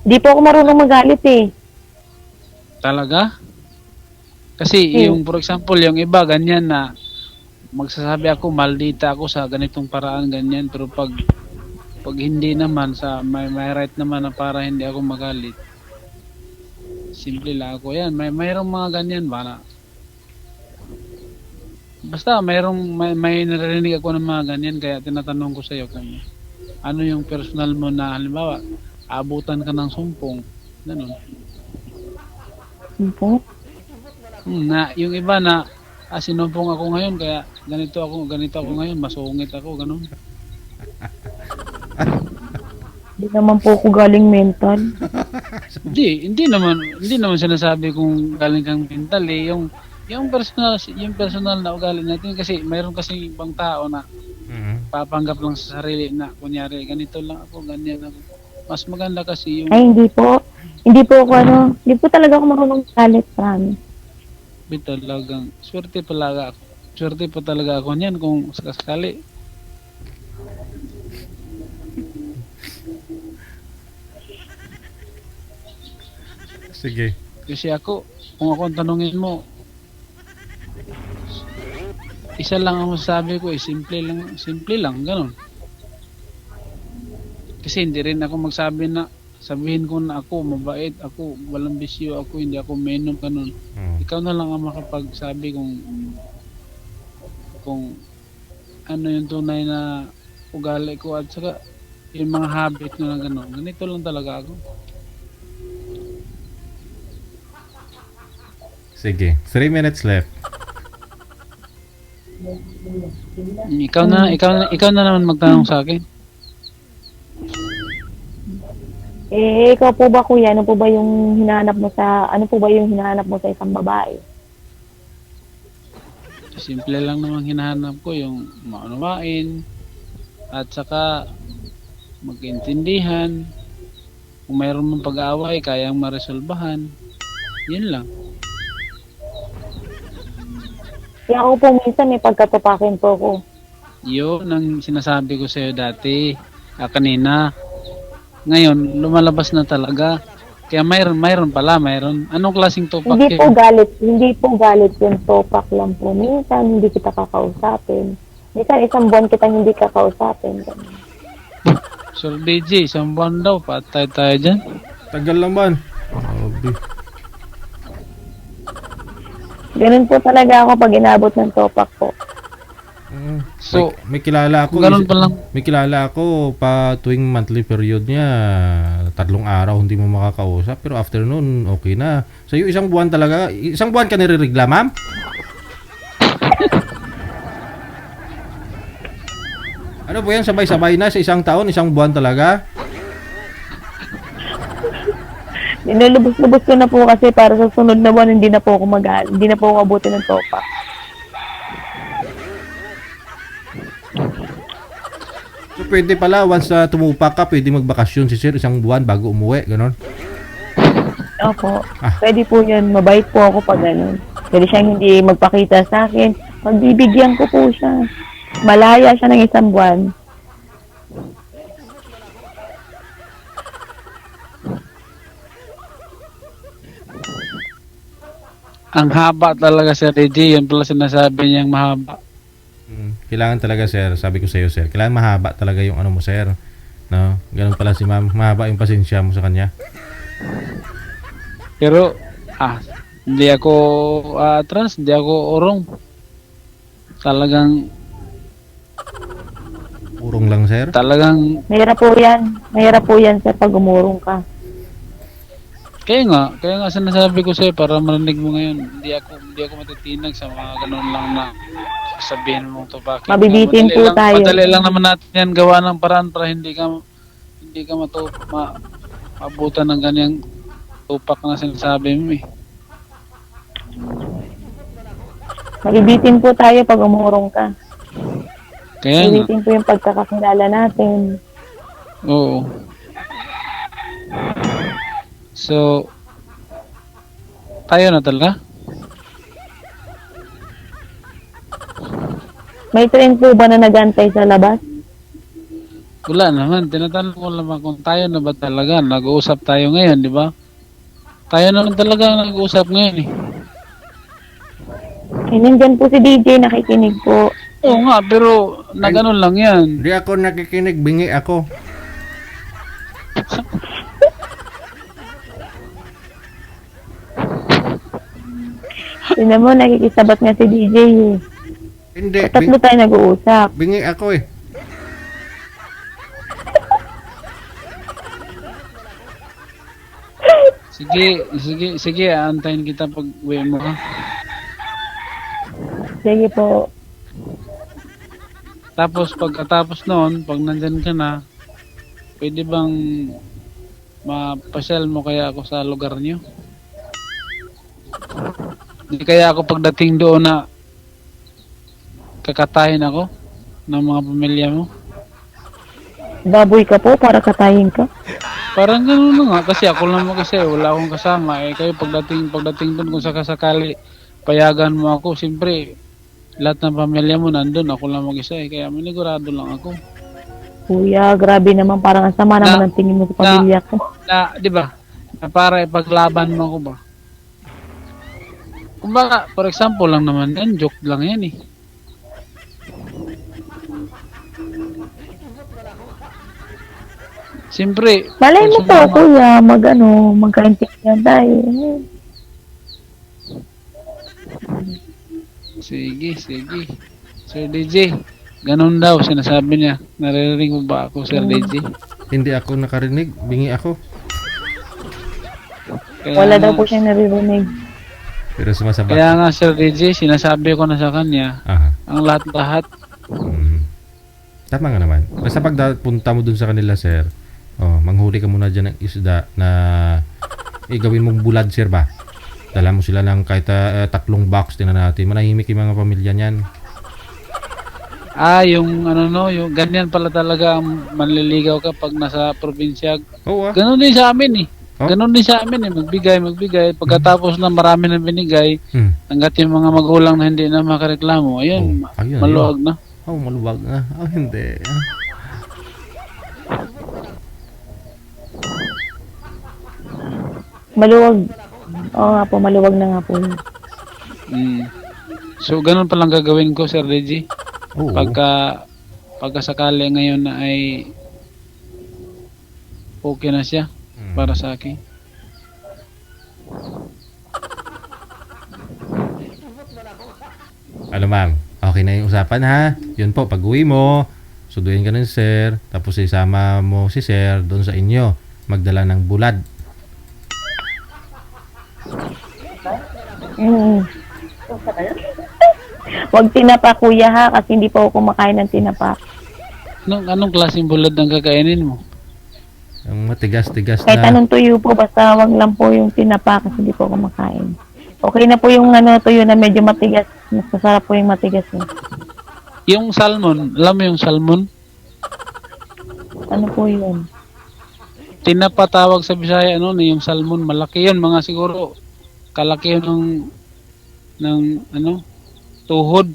Di po ako marunong magalit eh. talaga kasi yung for example yung iba ganyan na magsasabi ako maldita ako sa ganitong paraan ganyan, pero pag hindi naman sa may right naman na para hindi ako magalit, simple lang ako yan. Mayroong mga ganyan ba na basta may narinig ako ng mga ganyan, kaya tinatanong ko sa iyo kung ano yung personal mo na halimbawa abutan ka ng sumpong ganun. Sumpong? Na yung iba na sinumpong ako ngayon kaya ganito ako ngayon, masungit ako ganun. Hindi naman po ako galing mental. Hindi naman sinasabi kung galing kang mental eh, yung personal na ugali natin, kasi mayroon kasi ibang tao na papanggap lang sa sarili na kunyari ganito lang ako, ganyan ako. Mas maganda kasi yung Ay, hindi po hindi po talaga ako marunong galit, promise. talagang swerte pa talaga ako niyan kung sakasakali. Sige. Kasi kung ako ang tanungin mo, isa lang ang masasabi ko, simple lang, ganun. Kasi hindi rin ako sabihin ko na ako mabait, ako walang bisyo, ako hindi ako menom, ganun. Ikaw na lang ang makapagsabi kung ano yung tunay na ugali ko at saka yung mga habit ko na gano'n. Ganito lang talaga ako. Sige, 3 minutes left. Ikaw na naman magtanong sa akin. Ikaw po ba kuya, ano po ba yung hinahanap mo sa isang babae? Simple lang naman hinahanap ko yung maunawain at saka magkaintindihan. Kung mayroon mong pag-aaway, kayang maresolbahan. Yun lang. Kaya ako po minsan may pagkatupakin po ko. Yun ang sinasabi ko sa'yo dati, kanina. Ngayon, lumalabas na talaga. Kaya mayroon pala. Anong klaseng tupak Hindi po galit yung topak lang po. Minsan hindi kita kakausapin. Minsan isang buwan kitang hindi kakausapin. Sir DJ, isang buwan daw, patay tayo dyan. Tagal naman. Grabe. Ganun po talaga ako pag inabot ng topak po. So, may kilala ako. ganun pa lang. May kilala ako pa tuwing monthly period niya, 3 araw hindi mo makakausap, pero after noon okay na. So yung isang buwan talaga, isang buwan ka nire-regla, ma'am? Ano po yan, sabay-sabay na sa isang taon, isang buwan talaga? Nilulubos-lubos ko na po kasi para sa sunod na buwan hindi na po ako abuti ng topak. So pwede pala, once na tumupak ka, pwede magbakasyon si sir isang buwan bago umuwi, gano'n? Opo. Pwede po yun. Mabait po ako pag ganun. Pwede siyang hindi magpakita sa akin. Magbibigyan ko po siya. Malaya siya ng isang buwan. Ang haba talaga Sir DJ, yun pala sinasabi niyang mahaba. Kailangan talaga sir, sabi ko sa iyo sir, kailangan mahaba talaga yung ano mo sir. No? Ganun pala si ma'am, mahaba yung pasensya mo sa kanya. Pero, hindi ako atras, hindi ako urong. Talagang Urong lang sir. Mahirap po yan sir pag umurong ka. Kaya nga sinasabi ko sa'yo para marinig mo ngayon, hindi ako matitinag sa mga ganun lang na sabihin mong tupakin. Mabibitin po tayo. Madali lang naman natin yan gawa ng paraan para hindi ka mabutan ng ganyang tupak na sinasabi mo eh. Mabibitin po tayo pag umurong ka. Kaya nga. Mabibitin po yung pagkakakilala natin. Oo. So, tayo na talaga? May train po ba na nagantay sa labas? Wala naman. Tinatanong ko naman kung tayo na ba talaga. Nag-uusap tayo ngayon, di ba? Tayo naman talaga nag-uusap ngayon eh. Nandyan po si DJ, nakikinig po. Oo nga, pero na ganun lang yan. Hindi ako nakikinig, bingi ako. Tignan mo, nakikisabat nga si DJ eh. Hindi, Tatlo tayo nag-uusap. bingi ako eh. Sige, aantayin kita pag uwi mo ha. Sige po. Tapos pagkatapos noon, pag nandyan ka na, pwede bang mapasyal mo kaya ako sa lugar niyo? Hindi kaya ako pagdating doon na kakatahin ako ng mga pamilya mo? Baboy ka po para katayin ka. Parang gano'n na nga, kasi ako lang kasi wala akong kasama eh. Kayo pagdating doon kung sakasakali payagan mo ako, siyempre lahat ng pamilya mo nandun, ako lang mag-isa eh. Kaya manigurado lang ako. Kuya, grabe naman, parang ang sama naman ang tingin mo sa pamilya ko. Na, di ba? Na para ipaglaban mo ako ba? Kung baka, for example lang naman yan, joke lang yan eh. Siyempre, Malay mo po, kuya, magkaintindihan tayo. Sige. Sir DJ, Ganun daw, sinasabi niya. Naririnig mo ba ako, Sir DJ? Hindi ako nakarinig, bingi ako. Kaya Wala nga, daw po siyang naririnig. Pero sumasabat. Kaya nga, Sir DJ, sinasabi ko na sa kanya, Aha. ang lahat-lahat. Tama nga naman. Basta pag punta mo dun sa kanila, sir, manghuli ka muna dyan ng isda na gawin mong bulad, sir ba? Dala mo sila ng kahit 3 box, tingnan natin. Manahimik yung mga pamilya niyan. Yung ano no, yung ganyan pala talaga ang manliligaw ka pag nasa probinsya. Oo ah. Ganun din sa amin eh. Oh? Ganun din sa amin eh. Magbigay. Pagkatapos na marami na binigay, hanggat yung mga magulang na hindi na makareklamo, ayun, Ayun, maluwag na. maluwag na. Hindi. Maluwag. Oo nga po, maluwag na nga po. So, ganun palang gagawin ko, Sir Reggie. Oo. Pagka sakali ngayon na ay okay na siya para sa akin. Ano ma'am, okay na yung usapan ha? Yun po, pag uwi mo, suduin ka ng sir, tapos isama mo si sir doon sa inyo, magdala ng bulad. Huwag tinapa, kuya, ha, kasi hindi pa ako kumakain ng tinapa. Anong klaseng bulad ang kakainin mo? Ang matigas-tigas Kahit na. anong tuyo po, basta wag lang po yung tinapa kasi hindi po ako kumakain. Okay na po yung tuyo na medyo matigas. Mas masarap po yung matigas. Yung salmon, alam mo yung salmon? Ano po yun? Tinapatawag sa Bisaya, yung salmon, malaki yun, mga siguro, kalaki yun ng tuhod.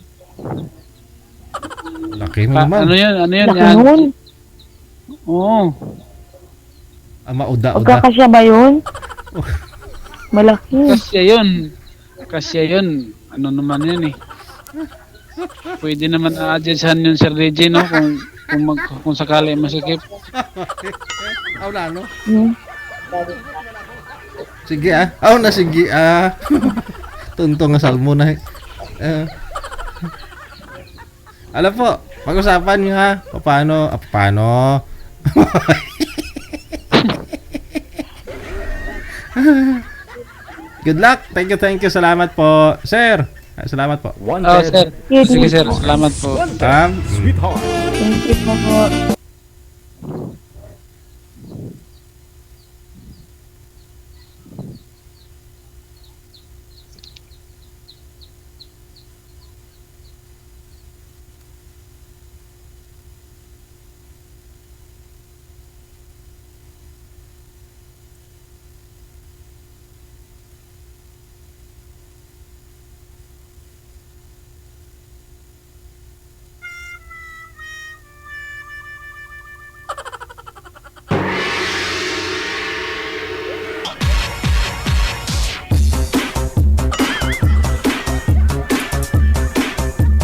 Laki mo naman. Ano yun? Laki Yan? nun? Oo. Mauda-uda. Magkakasya ba yun? Malaki. Kasya yun. Ano naman yan eh. Pwede naman a-adjusthan yun, Sir DJ, no? Kung sakali masikip. Wala, no? Hmm. Sige ah. Sige ah. Tuntong nga salmo na eh. Alam po, pag-usapan nyo ha. Paano? Good luck. Thank you. Salamat po. Sir. Salamat po. Wanted. Sir. Sige, Sir. Salamat po. Sweetheart. Thank you po.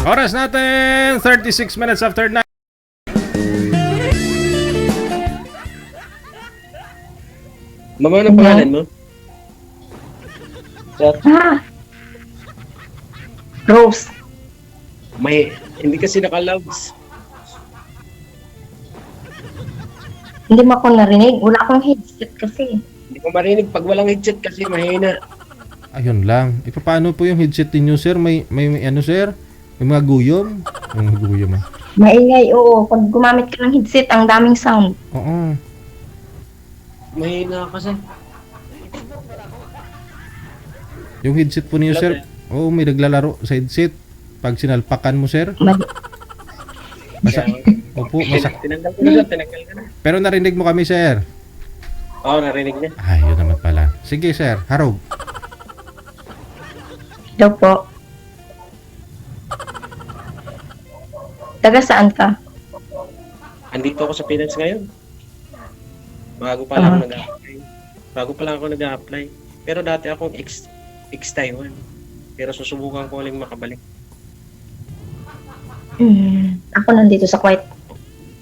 Oras natin, 36 minutes after 9. Mama, ano pangalan mo? Rose. Hindi kasi naka-loves. Hindi mo ako narinig. Wala akong headset kasi. Hindi ko marinig pag walang headset kasi mahina. Ayun lang. Paano po yung headset niyo, sir? May ano, sir? May mga guyom? May mga guyom ah. Maingay, oo. Pag gumamit ka ng headset, ang daming sound. Oo. Mahina kasi. Yung headset po niyo, sir. Oo, may naglalaro sa headset. Pag sinalpakan mo, sir. Opo, Tinanggal ko na. Pero narinig mo kami, sir. Oo, narinig niya. Ay, yun naman pala. Sige, sir. Harog. Daw po. Taga saan ka? Andito ako sa Pinas ngayon. Bago pa lang ako nag-a-apply. Pero dati akong ex-Taiwan. Pero susubukan ko uling makabalik. Ako nandito sa Kuwait.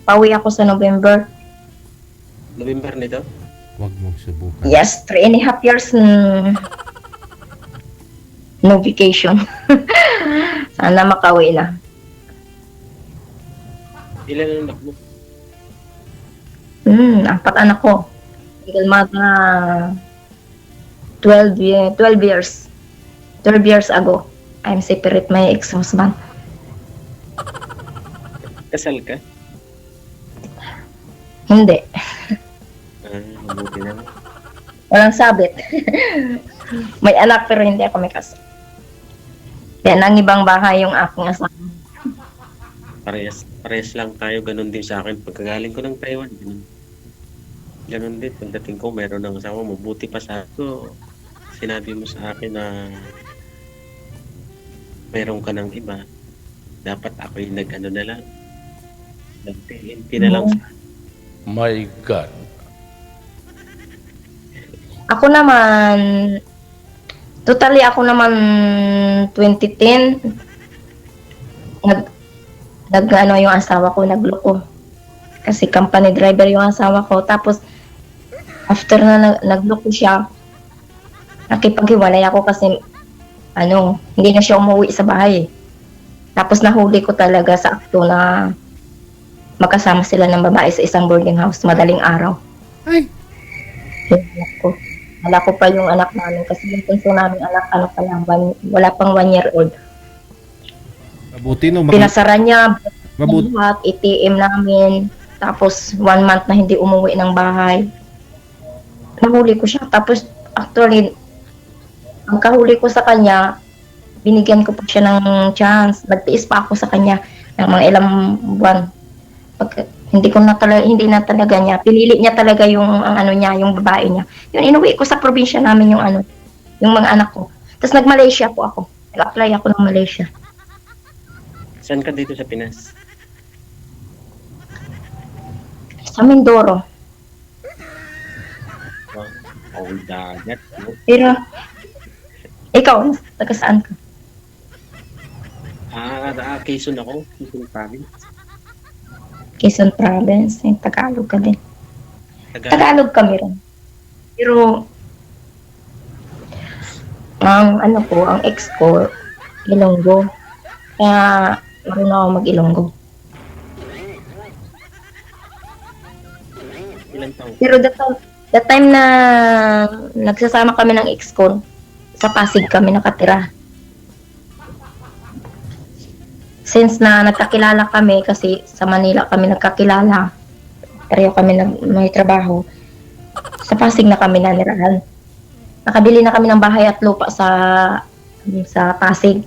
Pauwi ako sa November. November nito? Huwag mong subukan. Yes, 3.5 years no vacation. Sana makauwi na. Ilan ang anak mo? Apat anak ko. Single mother na 12 years. 12 years ago. I'm separate my ex-husband. Kasal ka? Hindi. Mabuti naman. Walang sabit. May anak pero hindi ako may kasal. Kaya nang ibang bahay yung aking asawa. Parehas lang tayo. Ganun din sa akin. Pagkagaling ko ng Taiwan, ganun din. Pagdating ko, meron ng asawa. Mabuti pa sa ako. Sinabi mo sa akin na meron ka ng iba. Dapat ako yung nag-ano na lang. Nag-TNT na lang. My God. Ako naman, totally ako naman 2010, nag yung asawa ko, nagloko. Kasi company driver yung asawa ko. Tapos, after na nagloko siya, nakipaghiwalay ako kasi, hindi na siya umuwi sa bahay. Tapos nahuli ko talaga sa akto na magkasama sila ng babae sa isang boarding house, madaling araw. Ay, Ko. Wala ko pa yung anak namin kasi yung punso namin anak, pa lang, wala pang 1 year old. mabuti no. Pinasara niya, Mabuti. lahat, ATM namin, tapos 1 month na hindi umuwi ng bahay. Nahuli ko siya, tapos actually, ang kahuli ko sa kanya, binigyan ko pa siya ng chance, nagtiis pa ako sa kanya ng mga ilang buwan. Hindi na talaga niya, pinili niya talaga yung yung babae niya. Yun, inuwi ko sa probinsya namin yung mga anak ko. Tapos nag-Malaysia po ako. Nag-apply ako ng Malaysia. Saan ka dito sa Pinas? Sa Mindoro. Dagat. No? Pero, ikaw, taga saan ka? Quezon ako. Quezon Province. Quezon Province. Tagalog ka din. Tagalog kami rin. Pero, ang ex ko, Ilonggo. Kaya, marunong ako mag-Ilonggo. Ilang taon? Pero the time na nagsasama kami ng ex ko, sa Pasig kami nakatira. Since na nagkakilala kami, kasi sa Manila kami nagkakilala, pareho kami may trabaho, sa Pasig na kami nanirahan. Nakabili na kami ng bahay at lupa sa Pasig.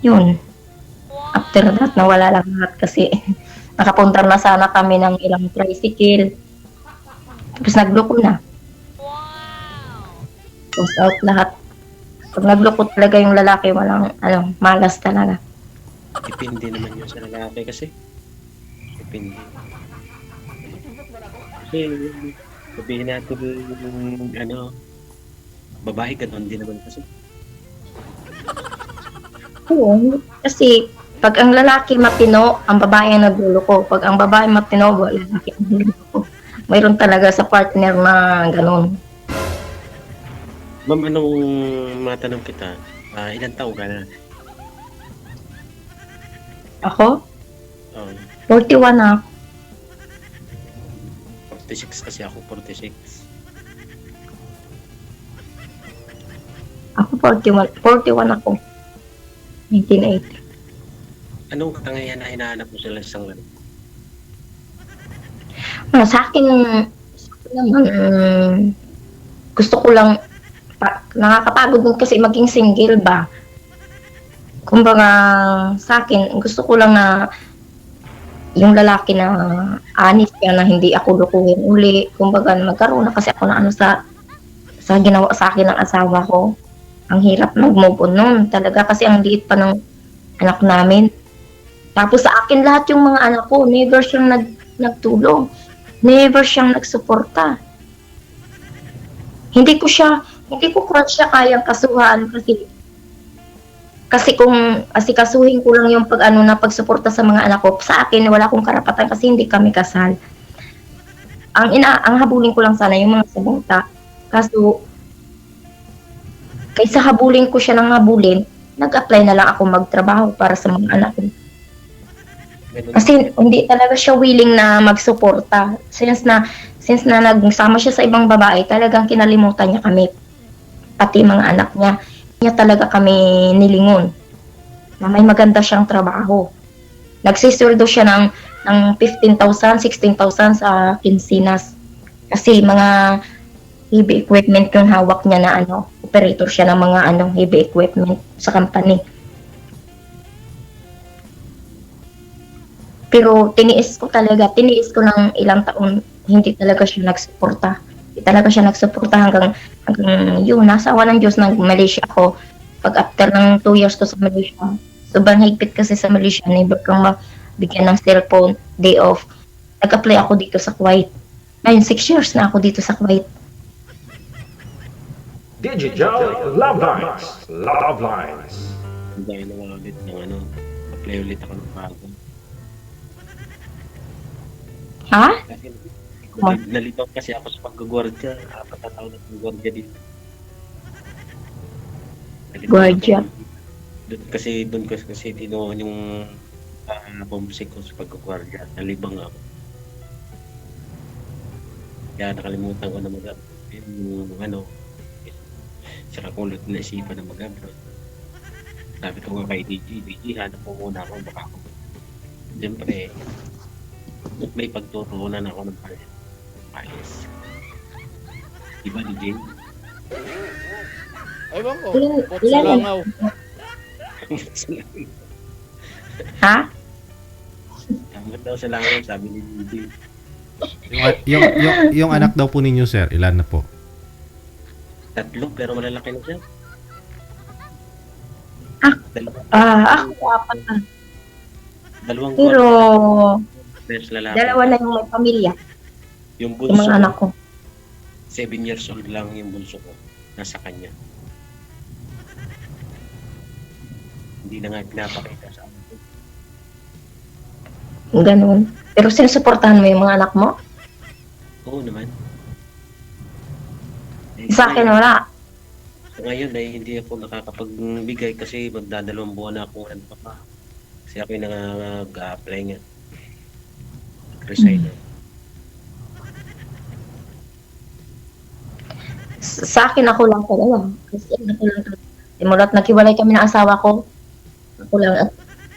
Yun. After that, nawala lang lahat kasi nakapunta na sana kami ng ilang tricycle. Tapos nagloko na. Post out lahat. Pag nagloko talaga yung lalaki, walang, malas talaga. Depende naman yun sa lalaki kasi. Depende. Kasi, sabihin natin babae ganun din naman kasi. Oo, kasi pag ang lalaki matino, ang babae ang nagluloko. Pag ang babae matino, lalaki ang nagluloko. Mayroon talaga sa partner na ganun. Ma'am, anong matanong kita? Ilang taon ka na? Ako, Oh, 41 na ako. 46 kasi ako, 46. Ako 41 ako. 1980. Anong katangayan na hinahanap mo sa isang ano? Sa akin naman, gusto ko lang, nakakapagod din kasi maging single ba. Kumbaga, sa akin, gusto ko lang na yung lalaki na honest ka, na hindi ako lukuhin uli. Kumbaga, magkaroon na kasi ako na sa ginawa sa akin ng asawa ko. Ang hirap mag-move on nun. Talaga kasi ang liit pa ng anak namin. Tapos sa akin lahat yung mga anak ko, never siyang nagtulong. Never siyang nagsuporta. Hindi ko siya kayang kasuhan kasi kung asikasuhin ko lang yung pagsuporta sa mga anak ko, sa akin wala akong karapatan kasi hindi kami kasal. Ang habulin ko lang sana yung mga sabunta. Kaso kaysa habulin ko siya ng habulin, nag-apply na lang ako magtrabaho para sa mga anak ko. Ganun. Kasi hindi talaga siya willing na magsuporta. Since na nagsama siya sa ibang babae, talagang kinalimutan niya kami. Pati mga anak niya. Hindi niya talaga kami nilingon. Na may maganda siyang trabaho. Nagsisweldo siya ng 15,000, 16,000 sa Kinsinas. Kasi mga heavy equipment yung hawak niya na operator siya ng mga heavy equipment sa company. Pero tiniis ko ng ilang taon, hindi talaga siya nagsuporta. Hindi talaga siya nagsuporta hanggang yun, nasa awa ng Diyos, nag-Malaysia ako. Pag after ng 2 years ko sa Malaysia, sobrang higpit kasi sa Malaysia, never kang mabigyan ng cellphone, day off. Nag-apply ako dito sa Kuwait. Ngayon, 6 years na ako dito sa Kuwait. Digital Love Lines. Love Lines. Dahil na ulit ng apply ulit ako ng bago. Ha? Kasi nalito kasi ako sa pag-gwardiya. 4 na taon na pag-gwardiya dito. Gwardiya? Doon kasi tinuhan yung homesick ko sa pag-gwardiya. Nalibang ako. Kaya nakalimutan ko na yung saka kulot na isipan na mag-abroad. Sabi ko nga kay DG, hanap po muna ako, baka ako. Siyempre, may pagtutuunan ako ng palis. Diba, DJ? Ewan ko. Ilan Langaw. Ha? Hanggang daw sa langaw, sabi ni DJ. Yung anak daw po ninyo, sir, ilan na po? 3, pero malalaki na siya. Ako 4 na. 2 Pero, beses lalaki. 2 na yung may pamilya. Yung Yung bunso, mga anak ko. 7 years old lang yung bunso ko. Nasa kanya. Hindi na nga pinapakita sa amin. Ganun. Pero sinusuportahan mo yung mga anak mo? Oo naman. Sa akin wala. So ngayon ay hindi ako nakakapagbigay kasi magdadalawang buwan na ako pa. Kasi ako yung nag-apply nga. Resign na. Sa akin ako lang talaga. Kasi ako lang talaga. Simulat naghiwalay kami ng asawa ko. Ako lang.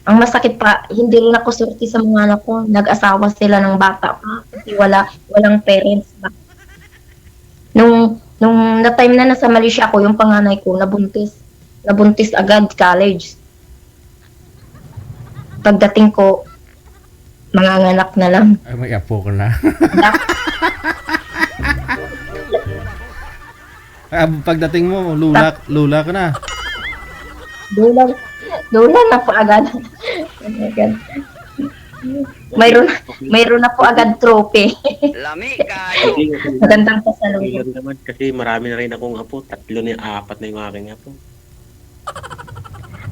Ang masakit pa, hindi rin ako swerte sa mga anak ko. Nag-asawa sila ng bata pa. Kasi walang parents ba. Nung na-time na nasa Malaysia ako, yung panganay ko, nabuntis. Nabuntis agad, college. Pagdating ko, manganganak na lang. Ay, may apo ko na. Pagdating mo, lula ka na. Lula na po agad. Mayroon na po agad trophy. Lami kayo. Magandang pasalubong. Ngayon naman kasi marami na rin akong apo. 3 na 4 na yung aking apo.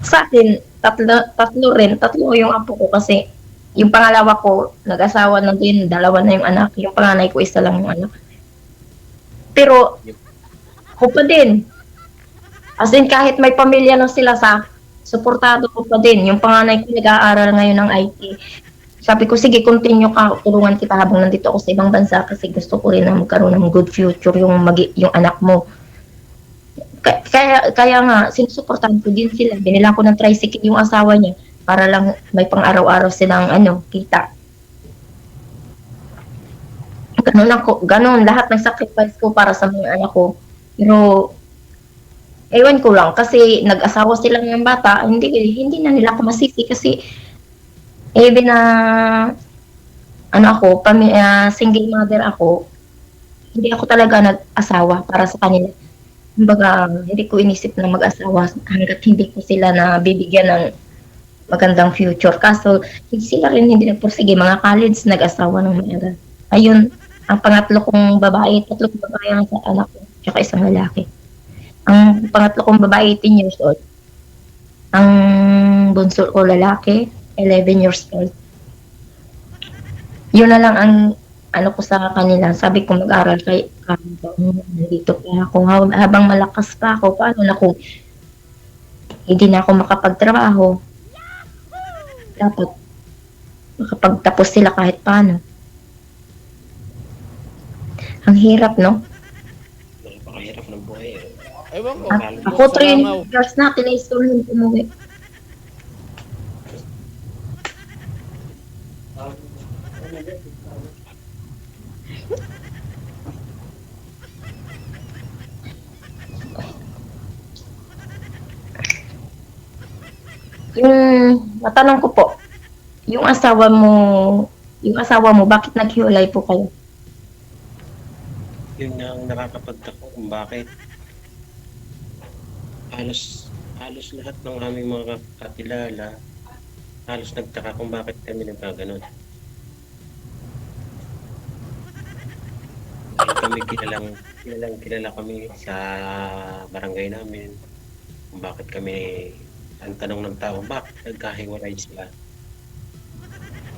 Sa akin, tatlo rin. Tatlo yung apo ko kasi yung pangalawa ko, nag-asawa na din, 2 na yung anak. Yung panganay ko, 1 lang yung anak. Pero, ako pa din. As in, kahit may pamilya na sila suportado ko pa din. Yung panganay ko nag-aaral ngayon ng IT. Sabi ko, sige, continue ka. Tulungan kita habang nandito ako sa ibang bansa kasi gusto ko rin na magkaroon ng good future yung anak mo. Kaya nga, sinusuportahan ko din sila. Binilang ko ng tricycle yung asawa niya para lang may pang-araw-araw silang kita. Ganun, lahat ng sacrifice ko para sa mga anak ko. Pero, ewan ko lang, kasi nag-asawa sila ng bata, hindi na nila ako masisi kasi even na single mother ako, hindi ako talaga nag-asawa para sa kanila. Kumbaga, hindi ko inisip na mag-asawa hanggat hindi ko sila na bibigyan ng magandang future. Kaso, sila rin hindi nagpursige. Mga college, nag-asawa ng maaga. Ayun, ang pangatlo kong babae, 3 kong babae ang sa anak ko, tsaka 1 lalaki. Ang pangatlo kong babae, 18 years old. Ang bunso ko lalaki, 11 years old. Yun na lang ang ko sa kanila. Sabi ko mag-aral kay nandito pa ako. Habang malakas pa ako, paano na kung hindi na ako makapagtrabaho? Dapat makapagtapos sila kahit paano. Ang hirap, no? Napakahirap ng buhay. Ewan ko. Ako, 3 years na, tinaistol umuwi. Matanong ko po, yung asawa mo, bakit naghiwalay po kayo? Yun nga ang nakakapagtaka kung bakit. Halos lahat ng aming mga kakilala, halos nagtaka kung bakit kami nagkaganon. Dahil kami kilala kami sa barangay namin. Kung bakit kami, ang tanong ng tao, bakit nagkahiwalay sila?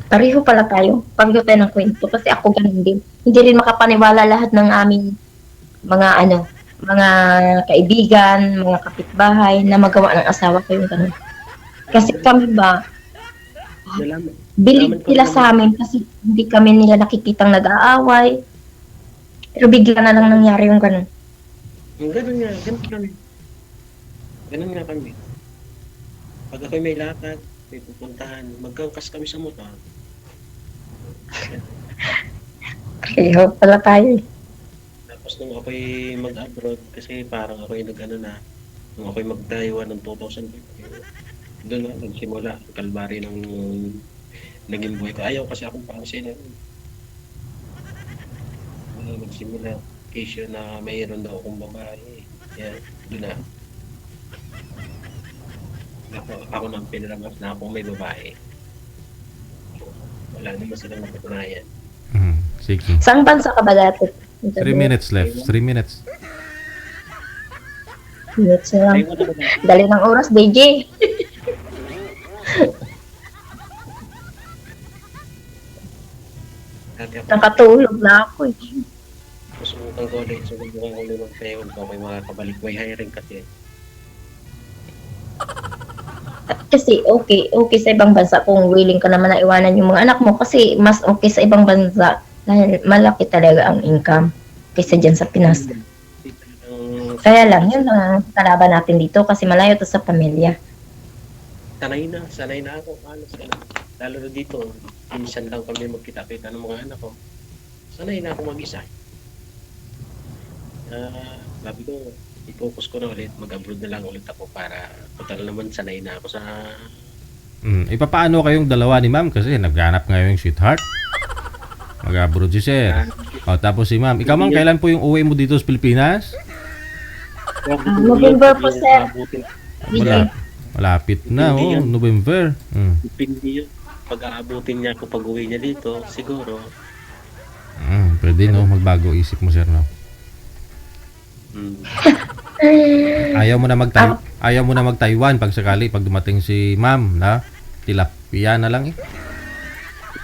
Pareho pala tayo. Pagdating tayo ng kwento. Kasi ako ganun din. Hindi rin makapaniwala lahat ng aming mga kaibigan, mga kapitbahay na magawa ng asawa ko yung ganun. Kasi kami ba, bilib sila sa amin kasi hindi kami nila nakikitang nag-aaway. Pero bigla na lang nangyari yung ganun. Ganun kami. Ganun nga kami. Pag ako'y may lakad, may pupuntahan, magkangkas kami sa motor. Pareho pala tayo. Tapos nung ako'y mag-abroad, kasi parang ako'y nung ako'y mag-Taiwan ng 2015, doon na nagsimula ang kalbari ng naging buhay ko. Ayaw kasi akong pansin. Nagsimula issue na mayroon daw akong babae. Yan, doon na. Ako nang pinalamas na akong may babae. Wala naman silang napatunayan. Sige. Saan bansa ka ba dati? 3 minutes left. 3 minutes. Minutes na lang. Dali ng oras, DJ. Nakatulog na ako eh. Susubukan ko ulit. Susubukan ko ulit mag-payon ko kay mga kabalik. May hiring kasi. At kasi okay sa ibang bansa kung willing ka naman na iwanan yung mga anak mo kasi mas okay sa ibang bansa dahil malaki talaga ang income kaysa dyan sa Pinas. Kaya lang, yun lang ang kalaban natin dito kasi malayo to sa pamilya. Sanay na ako. Lalo na dito, minsan lang kami magkita-kita ng mga anak ko. Sanay na ako mag-isa. Sabi ko, i-focus ko na ulit, mag-abroad na lang ulit ako para total naman sanay na ako sa... Ipapaano kayong dalawa ni ma'am kasi naghanap ngayon yung sweetheart? Mag-abroad si sir. Tapos si ma'am. Ikaw ma'am, kailan po yung uwi mo dito sa Pilipinas? November po, sir. Malapit na, November. Depende yun. Pag-aabutin niya ako pag-uwi niya dito, siguro. Pwede magbago isip mo sir, no? Ayaw mo na mag-Taiwan pag sakali pag dumating si ma'am na tilapia na lang eh.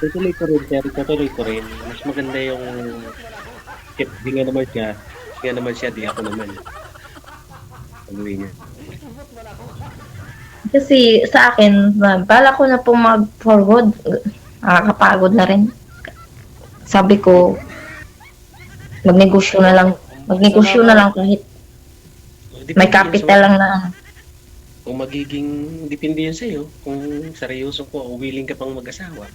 Tutuloy ko rin. Mas maganda yung di nga naman siya, di ako naman. Pag-uwi niya. Kasi sa akin, bala ko na pong mag-forward. Nakakapagod na rin. Sabi ko, magnegosyo na lang kahit may capital lang na. Kung magiging, depende yan sa'yo. Kung seryoso ko o willing ka pang mag-asawa.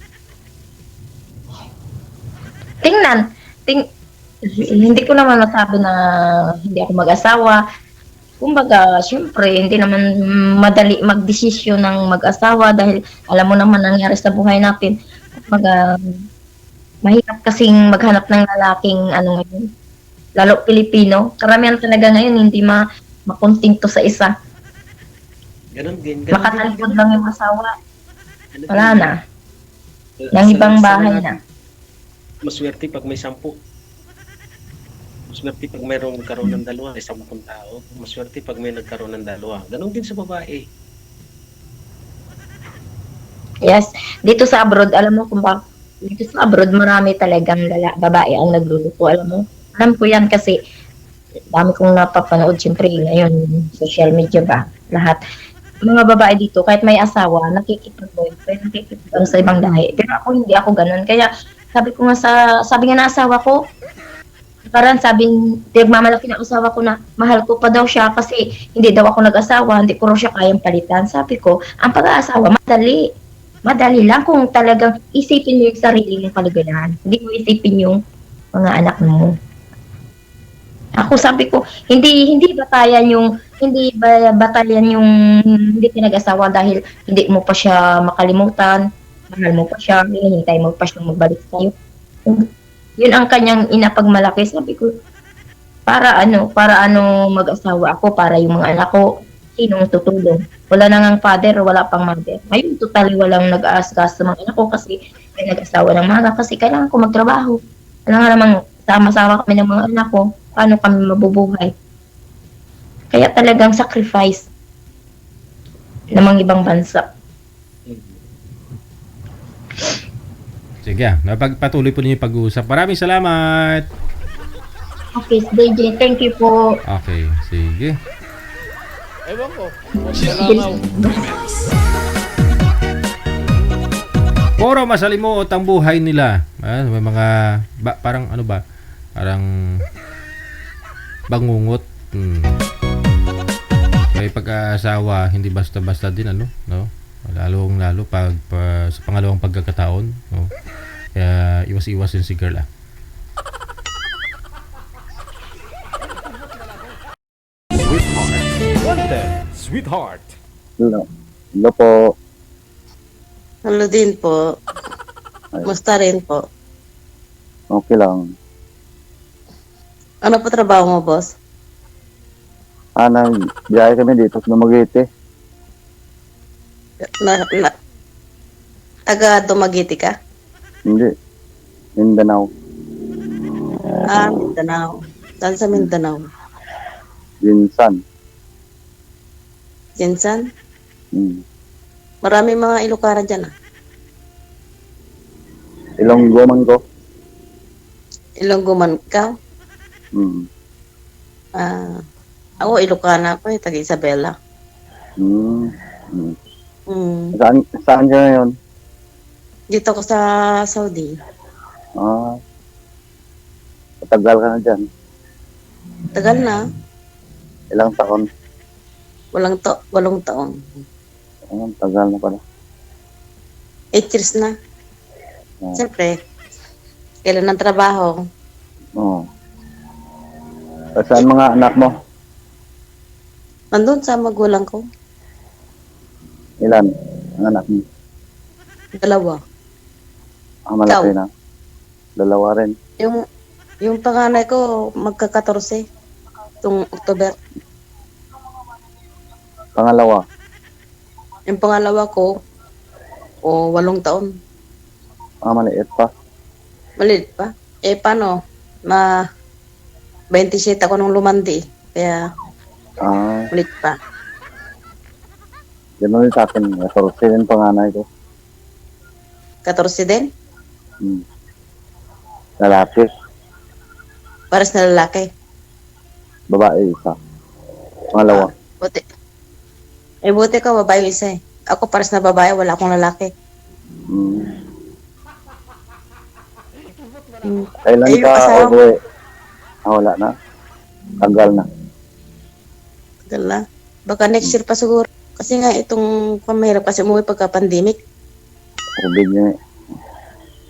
Hindi ko naman masabi na hindi ako mag-asawa. Kumbaga, syempre, hindi naman madali mag-desisyon ng mag-asawa dahil alam mo naman nangyari sa buhay natin. Kumbaga, mahirap kasing maghanap ng lalaking ngayon. Lalo Pilipino. Karamihan talaga ngayon hindi makontinto sa isa. Ganun din. Makatalikod lang yung asawa. Wala na. Yung ibang bahay na. Maswerte pag may 10. Maswerte pag mayroong nagkaroon ng 2, ay 10 tao. Maswerte pag may nagkaroon ng 2. Ganun din sa babae. Yes. Dito sa abroad, alam mo kung bakit? Dito sa abroad, marami talagang babae ang nagluluto. Alam ko yan kasi dami kong napapanood. Siyempre, ngayon, social media ba? Lahat. mga babae dito, kahit may asawa, nakikipag-boyfriend, nakikipag sa ibang lahi. Pero ako, hindi ako ganun. Kaya, sabi nga na asawa ko, parang nagmamalaki ng asawa ko na mahal ko pa daw siya kasi hindi daw ako nag-asawa, hindi ko raw siya kayang palitan. Sabi ko, ang pag-aasawa, madali. Madali lang kung talagang isipin mo yung sarili mong kaligayahan. Hindi mo isipin yung mga anak mo. Ako sabi ko, hindi batayan yung hindi ka nag-asawa dahil hindi mo pa siya makalimutan, mahal mo pa siya, hinihintay mo pa siya magbalik sa'yo. Yun ang kanyang inapagmalaki. Sabi ko, para ano mag-asawa ako, para yung mga anak ko, sinong tutulong? Wala na ngang father, wala pang mother. Ngayon, totally walang nag-aasgas sa mga anak ko kasi may nag-asawa ng mga kasi kailangan ko magtrabaho. Kailangan namang sama-sama kami ng mga anak ko. Paano kami mabubuhay? Kaya talagang sacrifice ng mga ibang bansa. Sige, napagpatuloy po ninyo yung pag-uusap. Maraming salamat. Okay, DJ, thank you po. Okay, sige. Ewan ko. Masalangaw. Puro masalimuot ang buhay nila. May mga parang ano ba? Parang bangungot. May pag-aasawa, hindi basta-basta din ano, no? Lalo pag sa pangalawang pagkakataon, no? Kaya iwas-iwas yung si girl Sweetheart. Hello. Hello po. Hello din po. Musta rin po. Okay lang. Ano po trabaho mo, boss? Nagbiyahe kami dito sa Dumaguete. Taga Dumaguete ka? Hindi. Mindanao. Mindanao. Saan sa Mindanao? Jinsan. Jensan? Hmm. Marami mga Ilocana dyan Ilonggo man ko. Ilonggo man ka? Hmm. Ako Ilocana ako taga Isabela. Saan ka ngayon? Dito ko sa Saudi. Matagal ka na dyan. Tagal na. Ilang taon? 8 taon. Tagal na pala. 8 years na. Siyempre, kailan ng trabaho? Oo. Saan mga anak mo? Nandun sa magulang ko. Ilan ang anak mo? 2. Malaki na. 2 rin. Yung panganay ko, magka-14. Itong October. Pangalawa? Yung pangalawa ko, 8 taon. Maliit pa. Maliit pa. Paano? 27 ako nung lumandi. Kaya, maliit pa. Gano'n din sa akin. 14 din panganay ko. 14 din? Lalaki. Pares na lalaki. Babae isa. Pangalawa. Buti. Buti ka, babae isa eh. Ako pares na babae, wala akong lalaki. Kailan ka uwi? Wala na. Tagal na. Tagal na. Baka next year pa siguro. Kasi nga itong pamahirap kasi umuwi pagka-pandemic. COVID niya eh.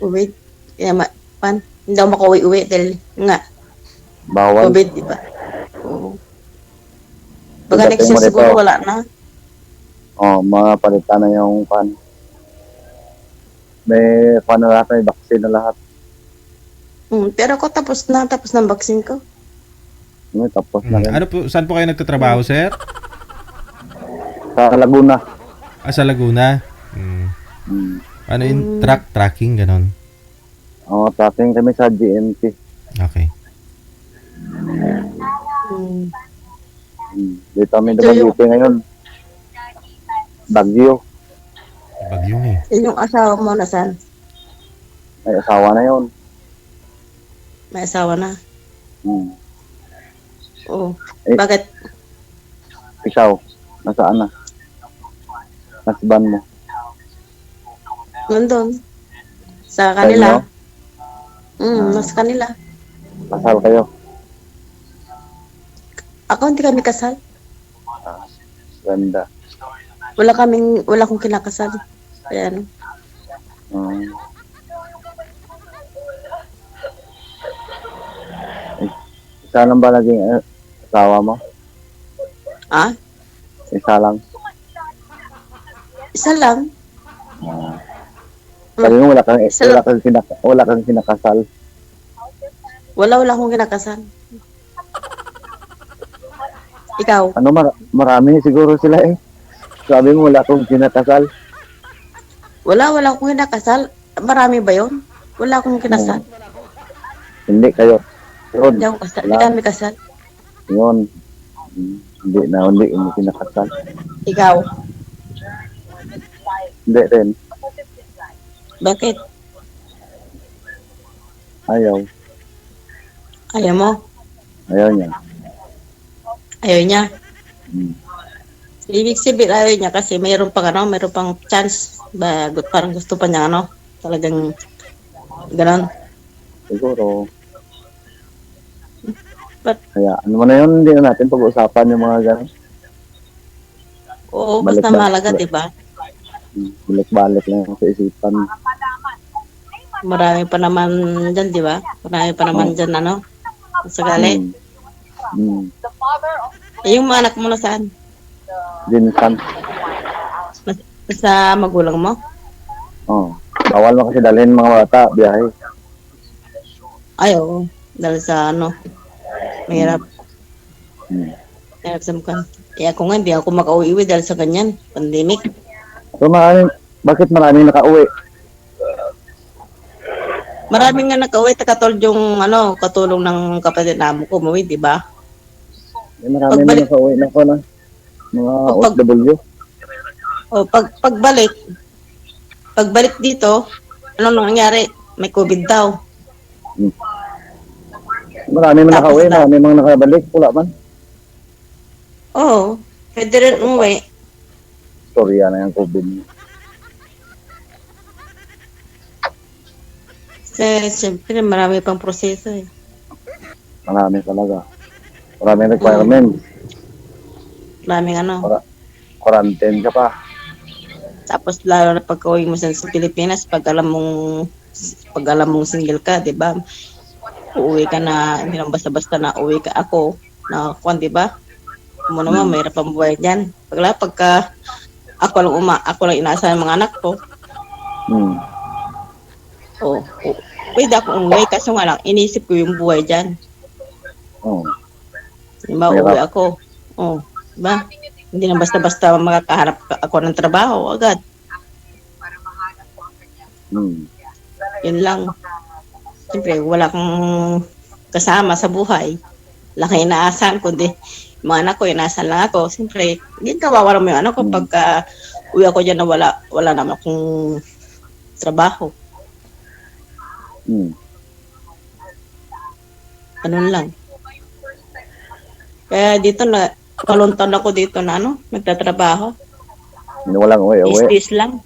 COVID. Kaya hindi ako makauwi-uwi dahil nga. Bawal. COVID, di ba? Oo. Baka next year siguro wala na. Mga palitan na yung pan. May pan na lahat, may vaccine na lahat. Pero ako tapos ng vaccine ko. Tapos na rin. Saan po kayo nagtatrabaho, sir? Sa Laguna. Sa Laguna? Ano yung tracking, ganon? Tracking kami sa GMT. Okay. Dito kami Dumaguete ngayon. Bagyo eh. Yung asawa mo nasaan? May asawa na yun. May asawa na? Oo. Bakit? Ikaw, nasaan na? husband mo? Nandun. Sa kanila. Nasa kanila. Kasal kayo? Ako hindi kami kasal. Ganda. Wala akong kinakasal. Kaya ano. Isa lang ba naging asawa mo? Ah? Isa lang? Isa lang. Sabi mo wala kang kinakasal. Wala akong kinakasal. Ikaw? Ano, marami siguro sila eh. Sabi mo wala akong kinakasal. Wala akong kinakasal. Marami ba yun? Wala akong kinasal. Hindi kayo. Yun. Hindi ako kasal. Hindi kami kasal. Yun. Hindi mo kinakasal. Ikaw? Hindi rin. Bakit? Ayaw. Ayaw mo? Ayaw niya. Ayaw niya? Hmm. Ibig sabihin ayaw niya kasi mayroon pang chance. Parang gusto pa niya talagang ganon. Siguro. Kaya ano mo na yun, hindi na natin pag-uusapan yung mga gano'n. Oo, basta mahalaga, diba? Balik-balik lang sa isipan. Marami pa naman dyan, diba? Marami pa naman dyan, sa gali. Yung mga anak mo na saan? Dinsan. Sa magulang mo? Bawal mo kasi dalhin mga bata, biyahe. Ay, oo. Dahil sa mahirap. Mahirap sa mukha. Ako nga, hindi ako makauwi dahil sa ganyan. Pandemic. So, bakit maraming nakauwi? Maraming nga nakauwi. Katulad yung katulong ng kapatid namo ko. Umuwi, di ba? Maraming na nakauwi na ko na. Mga OFW. Pagbalik dito, ano nangyari? May COVID daw. Marami man nakauwi, marami mang nakabalik. Wala man. Oo. Pwede rin umuwi. Storya na yung COVID. Siyempre, marami pang proseso eh. Marami talaga. Maraming requirements. Maraming Quarantine ka pa. Tapos lalo na pagka-uwi mo sa Pilipinas, pag alam mong single ka, di ba? Uuwi ka na, hindi lang basta-basta na uwi ka ako, di ba? Mo naman, mayroon pang buhay dyan. Pagka ako lang inaasahan ng mga anak ko. Pwede ako umuwi, kaso nga lang, inisip ko yung buhay dyan. Mauwi ako. Diba? Hindi na basta-basta makakaharap ako ng trabaho agad. Yun lang. Siyempre, wala kang kasama sa buhay. Wala kang inaasahan, kundi mga anak ko, inaasahan lang ako. Siyempre, hindi kawawa mo yung anak ko pagka uwi ako dyan na wala naman akong trabaho. Ganun lang. Kaya dito paluntan ako dito na nagtatrabaho. Walang uwi. Is lang.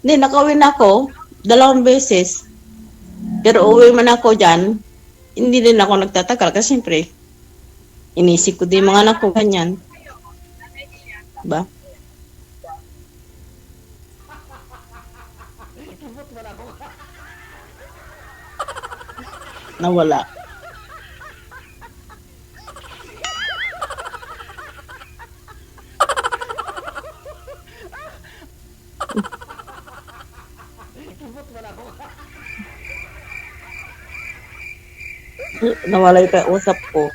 Hindi, nakauwi na ako 2 beses. Pero uwi man ako dyan, hindi din ako nagtatagal kasi siyempre, inisip ko din mga anak ko ganyan. Diba? Nawala. Nawala yung usap ko.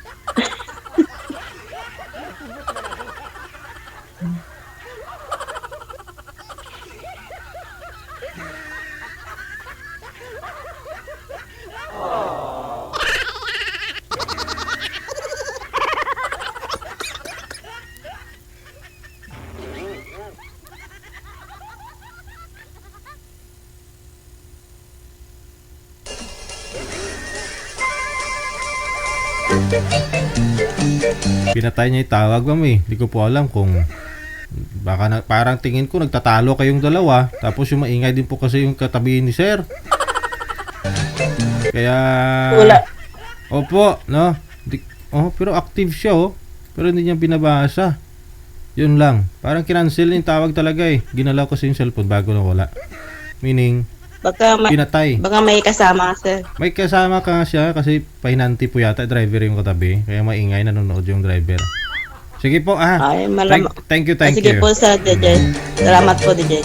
Pinatay niya yung tawag, ma'am eh. Hindi ko po alam kung Baka parang tingin ko nagtatalo kayong dalawa. Tapos yung maingay din po kasi yung katabi ni sir. Kaya... Wala. Opo, no? Pero active siya, oh. Pero hindi niya binabasa. Yun lang. Parang kinancel yung tawag talaga eh. Ginalaw kasi yung cellphone bago nawala. Meaning, pinatay. Baka may kasama, sir. May kasama ka siya kasi pahinanti po yata. Driver yung katabi. Kaya maingay, nanonood yung driver. Sige po, Ay, Thank you. Sige po, sir, DJ. Salamat po, DJ.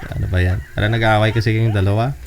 Ano ba yan? Parang nag-aaway kasi yung dalawa.